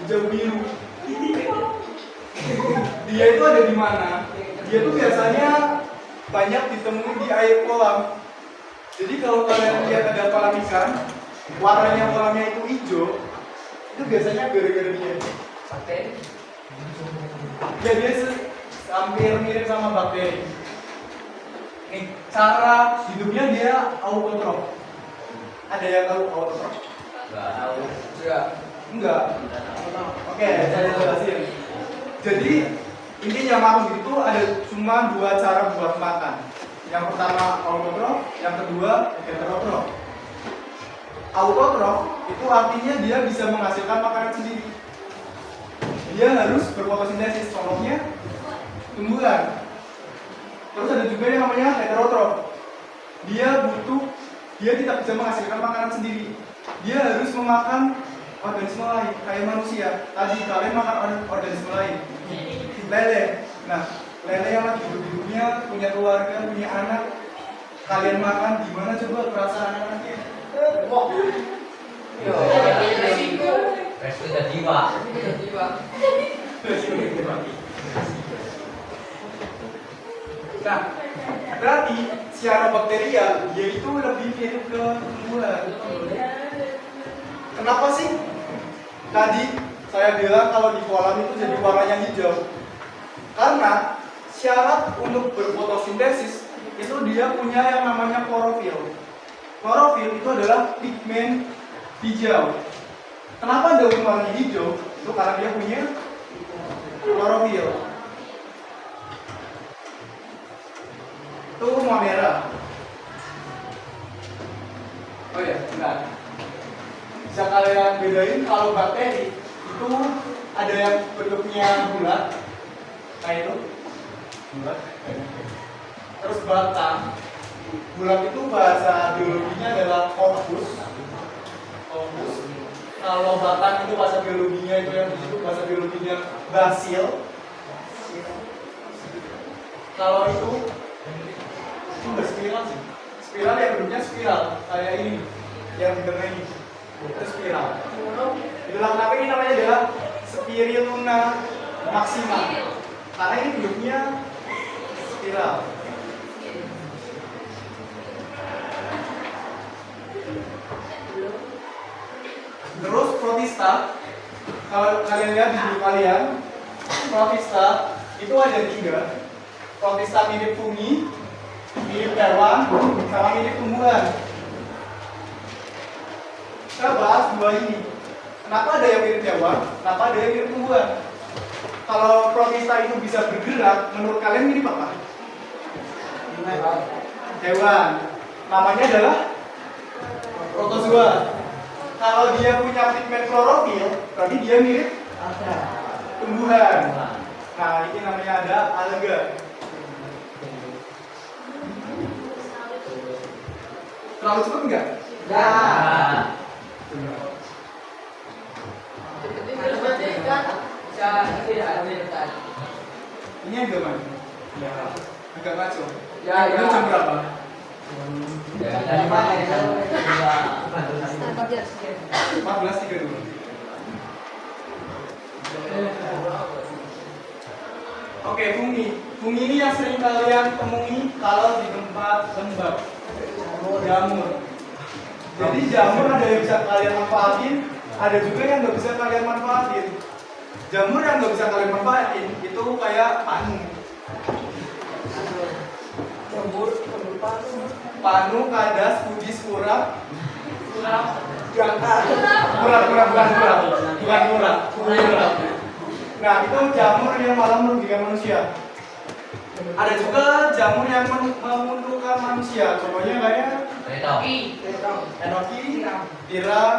hijau biru. Dia itu ada di mana? Dia itu biasanya banyak ditemui di air kolam. Jadi kalau kalian lihat ada kolam ikan, warnanya kolamnya itu hijau, itu biasanya gara-gara dia. Dia hampir mirip sama bakteri. Nih, cara hidupnya dia autotrof. Ada yang tahu autotrof? Enggak. Oke, saya jelasin. Jadi intinya makhluk itu ada cuma dua cara buat makan. Yang pertama autotrof, yang kedua heterotrof. Autotrof itu artinya dia bisa menghasilkan makanan sendiri. Dia harus berfotosintesis, contohnya tumbuhan. Terus ada juga yang namanya heterotrof. Dia tidak bisa menghasilkan makanan sendiri. Dia harus memakan organisme lain, kayak manusia. Tadi kalian makan organisme lain, lele. Nah, lele yang lagi hidup-hidupnya, punya keluarga, punya anak. Kalian makan, gimana coba perasaan anak-anaknya? Wah, Restu jadi pak. Nah, berarti cyanobacteria dia itu lebih mirip ke tumbuhan. Kenapa sih? Tadi saya bilang kalau di kolam itu jadi warnanya hijau. Karena syarat untuk berfotosintesis itu dia punya yang namanya klorofil. Klorofil itu adalah pigmen hijau. Kenapa daun warnanya hijau? Itu karena dia punya klorofil. Itu warna merah. Oh ya, benar. Bisa kalian bedain kalau bakteri itu ada yang bentuknya bulat, kayak itu bulat. Terus batang. Bulat itu bahasa biologinya adalah corpus. Kalau batang itu bahasa biologinya itu yang disebut bahasa biologinya basil. Kalau itu spiral sih. Spiral yang bentuknya spiral kayak ini, yang di tengah ini. Itu spiral. Itulah kenapa ini namanya adalah Spirulina maxima. Karena ini bentuknya spiral. Terus protista, kalau kalian lihat di buku kalian, protista itu ada 3. Protista mirip fungi, mirip hewan, sama mirip tumbuhan. Kita bahas dua ini. Kenapa ada yang mirip hewan? Kenapa ada yang mirip tumbuhan? Kalau protista itu bisa bergerak, menurut kalian mirip apa? Hewan. Namanya adalah protozoa. Kalau dia punya pigmen klorofil, berarti dia mirip tumbuhan. Nah, ini namanya ada alga. Terlalu cepat enggak? Ya. Ini agak mana? Ya, agak ngaco. Ya, Itu ya. jam berapa? Dari mana ya? 14.32. Oke, fungi. Fungi ini yang sering kalian temui kalau di tempat lembab. Jamur. Jadi jamur ada yang bisa kalian manfaatin, ada juga yang nggak bisa kalian manfaatin. Jamur yang nggak bisa kalian manfaatin itu kayak panu. Panu, kadas, kudis, kurap, bukan kurap. Nah, itu jamur yang malah merugikan manusia. Ada juga jamur yang menguntungkan manusia. Contohnya kayak enoki, tiram,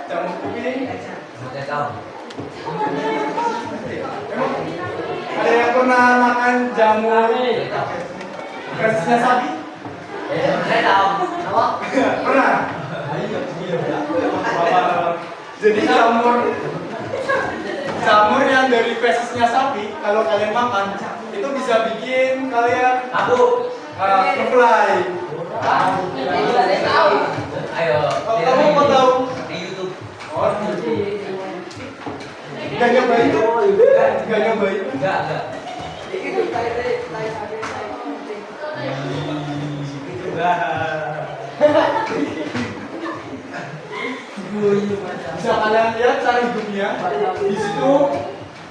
jamur kuping. Emang ada yang pernah makan jamur gasisnya sapi? Pernah? Jadi jamur yang dari fesisnya sapi, kalau kalian makan, itu bisa bikin kalian nge-fly. Ayo. Kamu mau tahu? Di YouTube. Oh, Gak nyobain tuh? Gak nyobain? Enggak. Bisa kalian lihat cara hidupnya. Di situ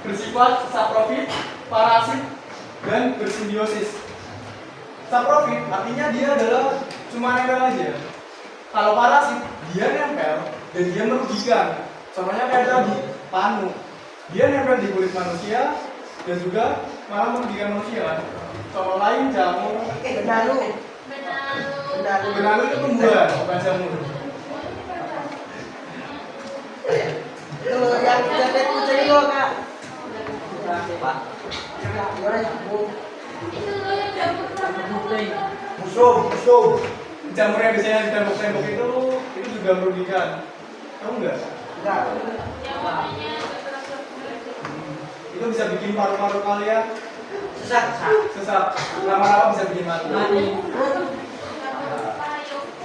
bersifat saprofit, parasit, dan bersimbiosis. Saprofit artinya dia adalah cuma nempel aja. Kalau parasit dia nempel dan dia merugikan. Contohnya kayak tadi, panu. Dia nempel di kulit manusia dan juga malah merugikan manusia. Contoh lain jamur. Benalu itu tumbuhan, bukan jamur. Kalau yang jaket putih lo kak. Pak. Musuh. Jamur yang biasanya di tembok-tembok itu juga merugikan. Kamu enggak? Enggak. Itu bisa bikin paru-paru kalian sesak. Lama-lama bisa bikin mati.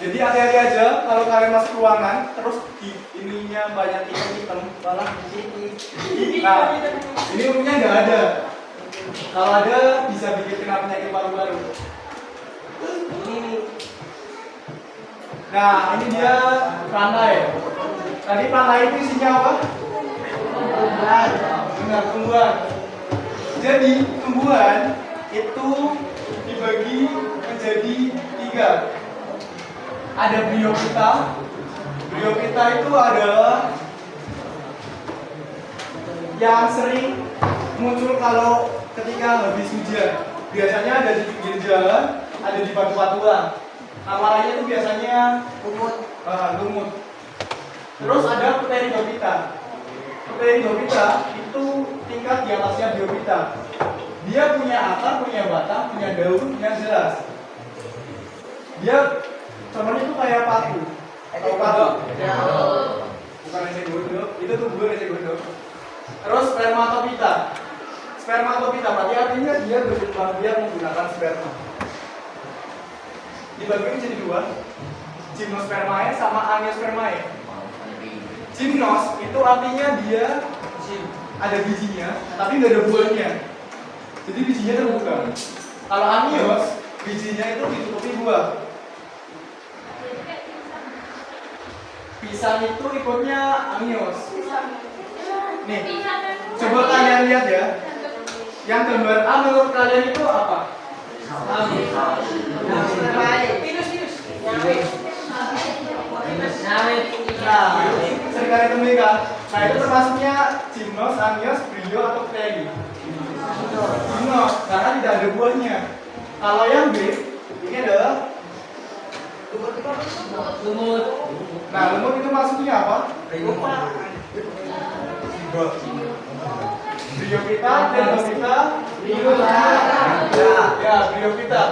Jadi hati-hati aja kalau kalian masuk ruangan terus di ininya banyak item malah di sini. Nah, ini umumnya nggak ada. Kalau ada bisa bikin kena penyakit paru-paru. Nah, ini dia rantai. Tadi rantai itu isinya apa? Benar, tumbuhan. Jadi tumbuhan itu dibagi menjadi 3. Ada bryophyta. Bryophyta itu adalah yang sering muncul kalau ketika habis hujan. Biasanya ada di pinggir jalan, ada di batu-batuan. Nama lainnya itu biasanya lumut. Terus ada Pteridophyta. Pteridophyta itu tingkat di atasnya bryophyta. Dia punya akar, punya batang, punya daun yang jelas. Dia contohnya itu kayak patu. Atau patu. Bukan eceng gondok, itu tumbuhan eceng gondok. Terus spermatophyta. Spermatophyta berarti artinya dia berkembang biak menggunakan sperma. Dibagi menjadi 2, gymnospermae sama angiospermae. Gymnos itu artinya dia ada bijinya, tapi nggak ada buahnya. Jadi bijinya terbuka. Kalau angios, bijinya itu ditutupi buah. Pisang itu ikutnya angios. Nih, coba kalian lihat ya. Yang gambar A menurut kalian itu apa? Nah, sering kalian temui kan? Nah, itu termasuknya gymnos, angios, brio, atau pteri. Gymnos, karena tidak ada buahnya. Kalau yang B, ini adalah lumut. Nah, lumut itu masuknya apa? Bryophyta, Pteridophyta, ya, Bryophyta.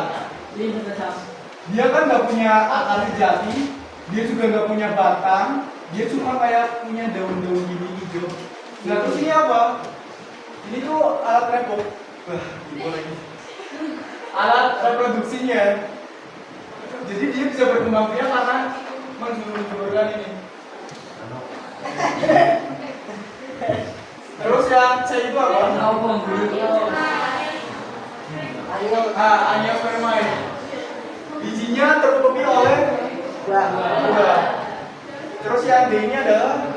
Dia kan nggak punya akar jati, dia juga nggak punya batang, dia cuma kayak punya daun-daun gini hijau. Nah, terus ini apa? Ini tuh alat repot. Wah, gitu lagi. alat reproduksinya. Jadi dia bisa berkembang biak karena menjulur-julurkan ini. Terus yang C itu apa? Angiosperma. Bijinya tertutupi oleh buah. Terus yang D ini adalah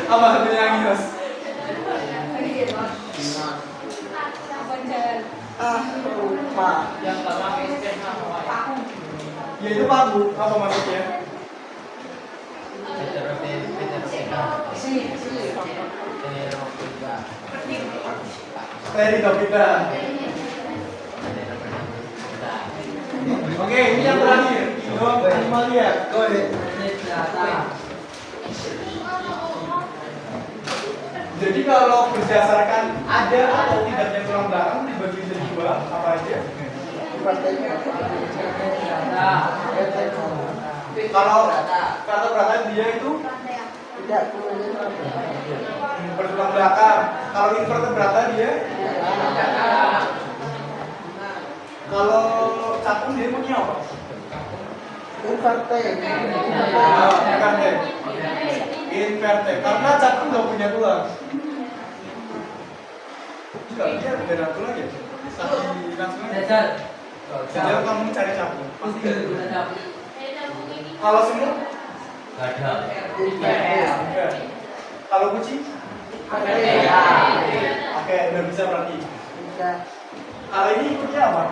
apa satunya angios? Lupa. Ya itu pagu. Apa maksudnya? Pteridophyta. Oke, ini yang terakhir. Indom animalia. Jadi kalau berdasarkan ada atau tidaknya tulang belakang dibagi menjadi dua, apa aja? Kalau vertebrata dia itu Tidak bertulang belakang. Kalau invertebrata dia, kalau cakung dia punya apa? Inverte. Karena cakung nggak punya tulang. Enggak, dia beda tulang ya. Tapi langsung aja. Jadi kamu cari cakung. Pasti ada. Kalau semut? Gak ada. Enggak. Kalau kucing? Oke, udah bisa berarti. Kalau ini ikutnya apa?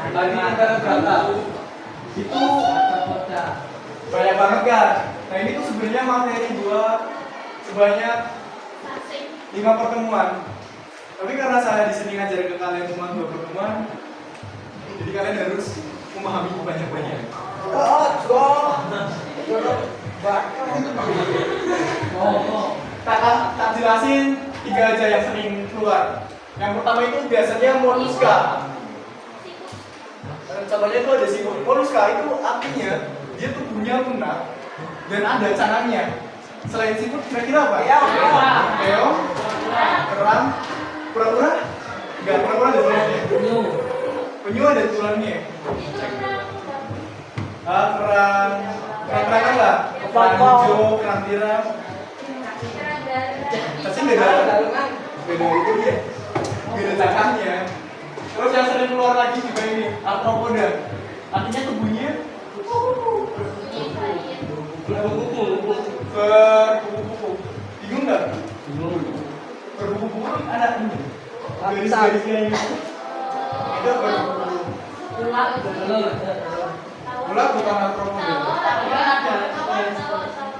Lagi vertebrata itu banyak banget kan. Nah ini tuh sebenarnya materi buat sebanyak 5 pertemuan. Tapi karena saya di sini ngajar ke kalian cuma 2 pertemuan, jadi kalian harus memahami banyak-banyak. Tak jelasin 3 aja yang sering keluar. Yang pertama itu biasanya moluska. Contohnya itu ada siput. Moluska itu artinya dia tubuhnya lunak dan ada canangnya. Selain siput kira-kira apa? Keong, kerang, kura-kura? Enggak, kura-kura ada tulangnya. Penyu ada tulangnya. Kerang apa? Kerang hijau, kerang tiram. Cacing beda itu dia. Beda cangkangnya. Terus yang sering keluar lagi juga ini arthropoda. Artinya tubuhnya berkupu-kupu. Bingung nggak? Berkupu-kupu ada garis-garis kayak ini. Itu berkupu-kupu. Ulat bukan arthropoda.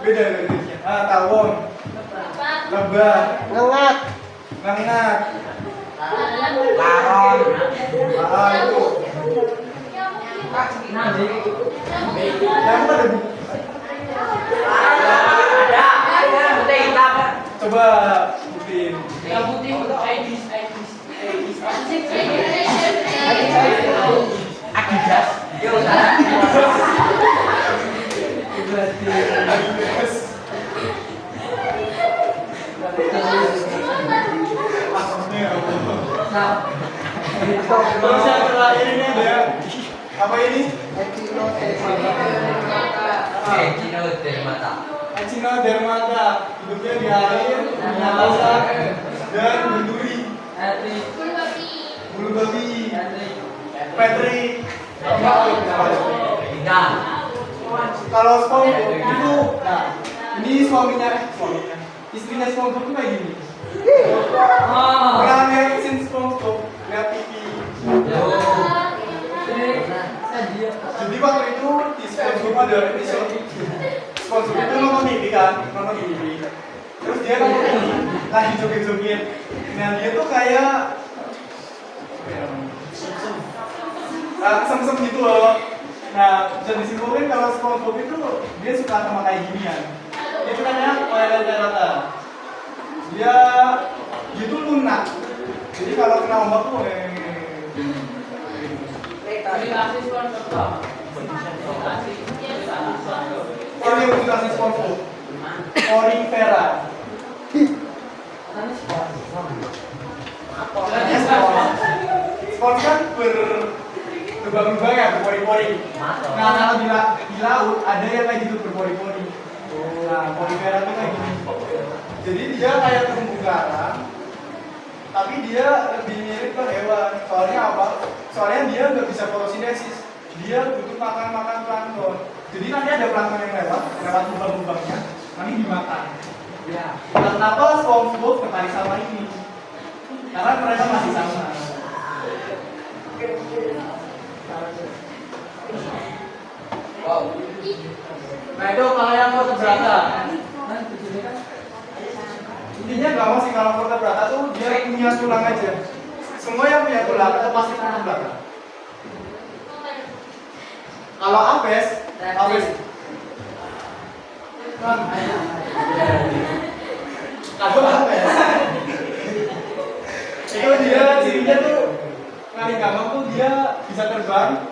Beda garisnya. Tawon, lebah, ngengat, laron. Itu. Yang ada buku. Coba buktiin. Adidas. Terus yang terakhir ini ada apa ini? Echinodermata. Hidupnya di air, punya lasak dan berduri. Bulu babi. Petri. Kalau SpongeBob itu, nah ini istrinya SpongeBob itu kayak gini. Pernah ngeliatin SpongeBob, lihat TV. Jadi waktu itu di SpongeBob ada episode SpongeBob itu nonton TV kan, nonton TV. Terus dia nonton TV, lagi joget-joget. Nah dia tuh kayak sem-sem gitu loh. Nah bisa disimpulkan kalau SpongeBob itu dia suka sama kayak ginian. Dia itu namanya Oelentera. Dia tuh lunak. Jadi kalau kena ombak tuh Orientasi sponsor. Orifera. Spons kan berlubang-lubang ya, berpori-pori. Nah, kalau di laut ada yang kayak gitu berpori-pori. Nah, Orifera itu kayak gini. Jadi dia kayak terumbu karang, tapi dia lebih mirip ke hewan. Soalnya apa? Soalnya dia nggak bisa fotosintesis. Dia butuh makan plankton. Jadi nanti ada plankton yang lewat lubang-lubangnya, nanti dimakan. Ya. Nah, kenapa SpongeBob tertarik sama ini? Karena mereka masih sama. Wow. Nah itu kalau yang vertebrata. Intinya nggak mau sih kalau vertebrata tuh dia punya tulang aja. Semua yang punya tulang itu pasti vertebrata. Kalau Aves kalau Aves itu dia cirinya tuh Ngalingamang tuh dia bisa terbang,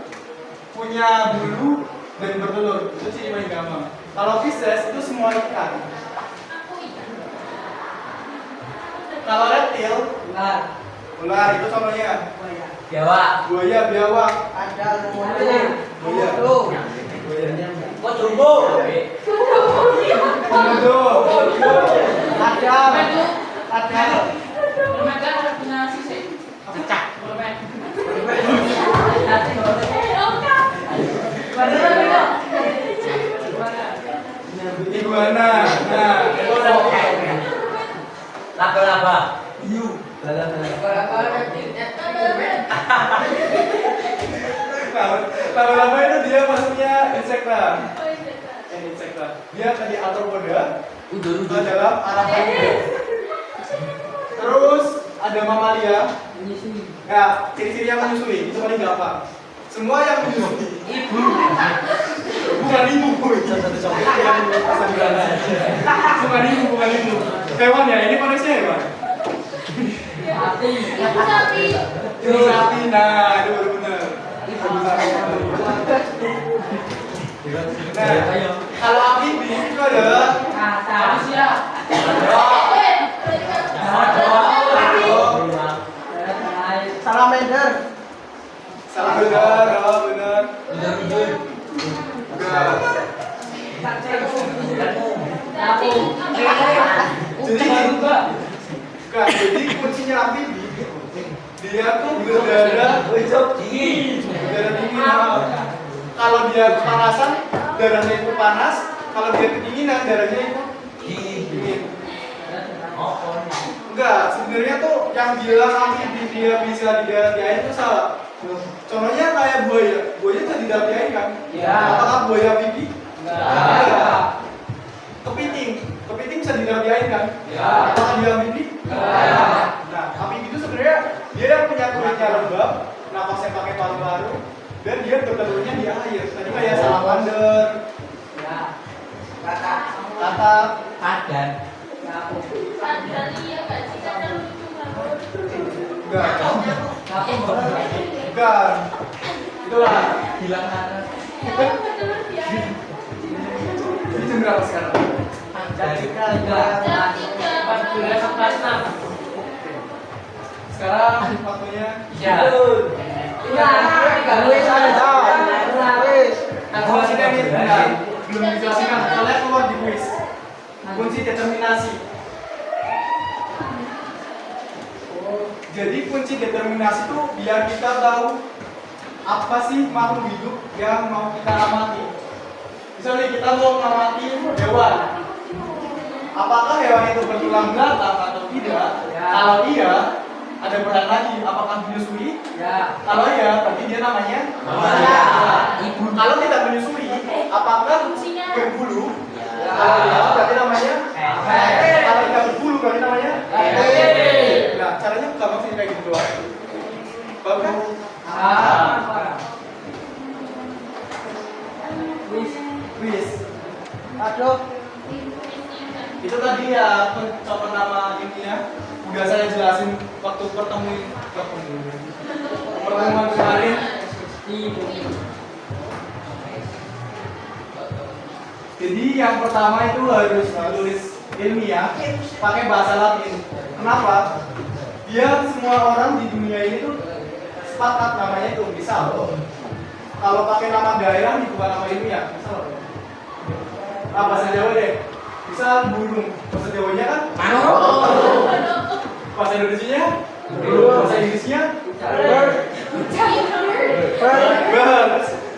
punya bulu dan bertelur. Itu ciri Ngalingamang. Kalau Pisces itu semua ikan. Kalau reptil, ular itu contohnya. Buaya, biawak. Ada Buaya. Komodo. Komodo. Ada. Iguana. Nah, itu Laba-laba. laba-laba itu dia maksudnya insekta. Insekta. Dia tadi arthropoda. Dalam arah hidup. Terus ada mamalia. Nah, ciri-ciri yang menyusui itu paling gampang. Semua yang menyusui. Bukan ibu. Bukan ibu. Hewan ya, ini manusia hewan. Ibu sapi. Ibu sapi, nah itu baru benar. Nah, kalau amfibi itu adalah salamander. salah benar, benar. Jadi kuncinya amfibi dia tuh berdarah dingin. Kalau dia kepanasan, darahnya itu panas. Kalau dia kedinginan, darahnya itu dingin. Enggak, sebenarnya tuh yang bilang amfibi dia bisa di darat di air itu salah. Contohnya kayak buaya. Buaya bisa di darat di air kan? Ya. Apakah buaya amfibi? Enggak. Kepiting bisa di darat di air kan? Ya. Apakah dia amfibi? Nah, amfibi itu sebenarnya dia yang punya kulitnya lembab, nafasnya pakai paru-paru, dan dia bertelurnya di air. Tadi kayak salamander, katak, Padan. Sandalia nggak sih kan lucu banget. bukan. Itulah. Bilang anak. Betul dia. Jadi jam berapa sekarang? Jam 3. Sekarang waktunya. Ya. Maksudnya ini benar. Belum dijelaskan. Kalian keluar di kuis. Kunci determinasi. Jadi kunci determinasi itu biar kita tahu apa sih makhluk hidup yang mau kita amati. Misalnya kita mau mengamati hewan. Apakah hewan itu bertulang belakang atau tidak? Ya. Kalau iya, ada peran lagi. Apakah menyusui? Ya. Kalau iya, berarti dia namanya Mamalia. Ibu. Kalau tidak menyusui, apakah berbulu? Ya. Kalau iya, berarti namanya Efek. Kalau tidak berbulu, berarti namanya Efek. Nah, caranya gampang sih kayak gitu doang. Paham kan? Wis. Aduh, Itu tadi ya contoh nama intinya. Udah saya jelasin waktu pertemuan kemarin. Jadi yang pertama itu harus tulis ilmiah pakai bahasa Latin. Kenapa? Biar semua orang di dunia ini tuh sepakat namanya itu. Misal, kalau pakai nama daerah bukan nama ilmiah. Misal, bahasa Jawa deh. Misal burung, bahasa Jawanya kan? Bahasa Indonesianya? Bahasa Inggrisnya? Bird.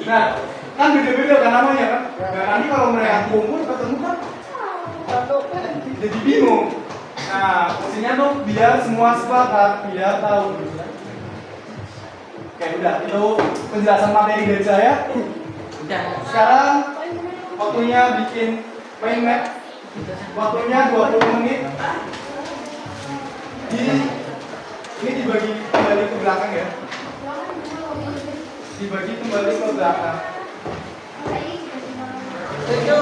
Nah, kan beda-beda kan namanya kan? Nah, nanti kalau mereka kumpul ketemu kan jadi bingung. Nah, fungsinya tuh biar semua sepakat, biar tahu. Oke, udah itu penjelasan materi dari saya. Sekarang waktunya bikin mind map. Waktunya 20 menit. Ini dibagi kembali ke belakang ya. Dibagi kembali ke belakang. Situ.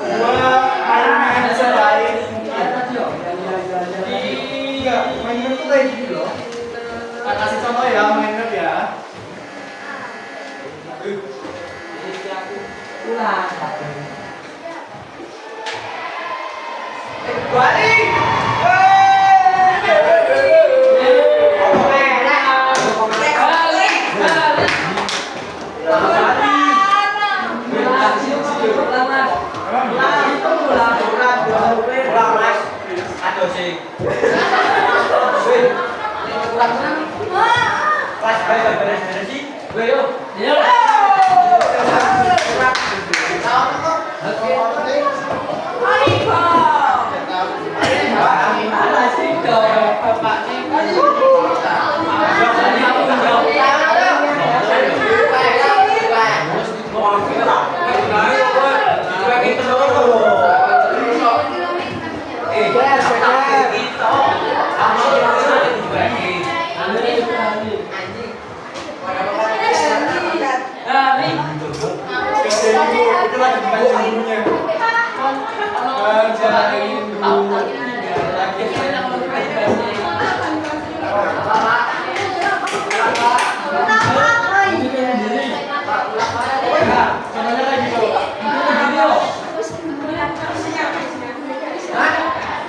Dua mainan selain tiga mainan itu kayak gini loh. Kita kasih contoh ya mainan ya. Balik. Itu lagi dibaca dulunya. Kerjain dulu. Contohnya lagi tuh.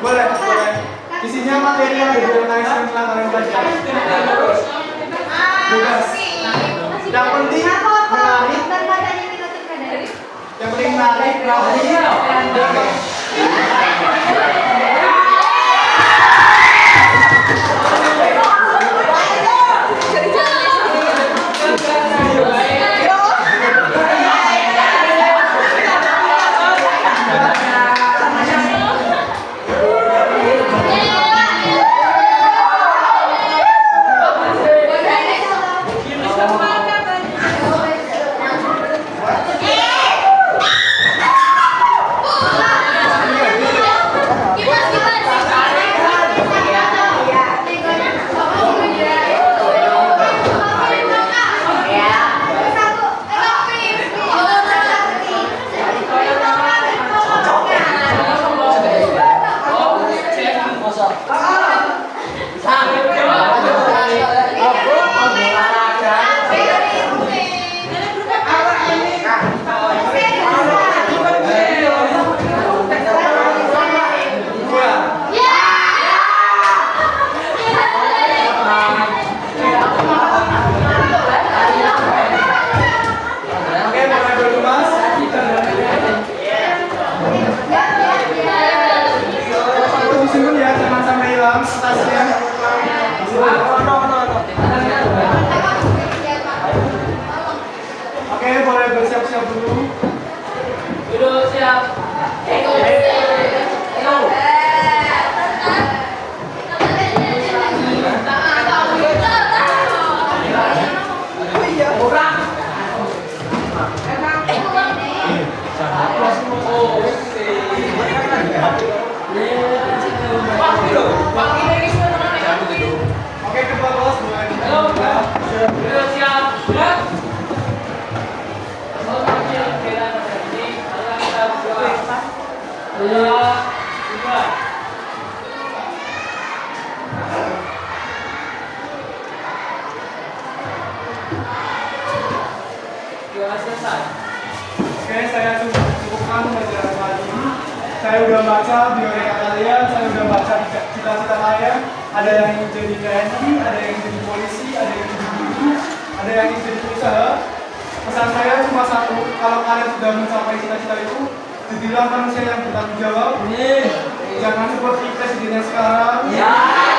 Boleh, boleh. Isinya materi yang diorganisasi yang telah kalian baca. Bebas. Yang penting menarik. Yang penting menarik. Saya udah baca biodata kalian, saya udah baca cita-cita kalian. Ada yang ingin jadi TNI, ada yang ingin jadi polisi, ada yang ingin jadi guru, ada yang ingin jadi pengusaha. Pesan saya cuma satu, kalau kalian sudah mencapai cita-cita itu, jadilah manusia yang bertanggung jawab. Jangan seperti presiden yang sekarang. Ya.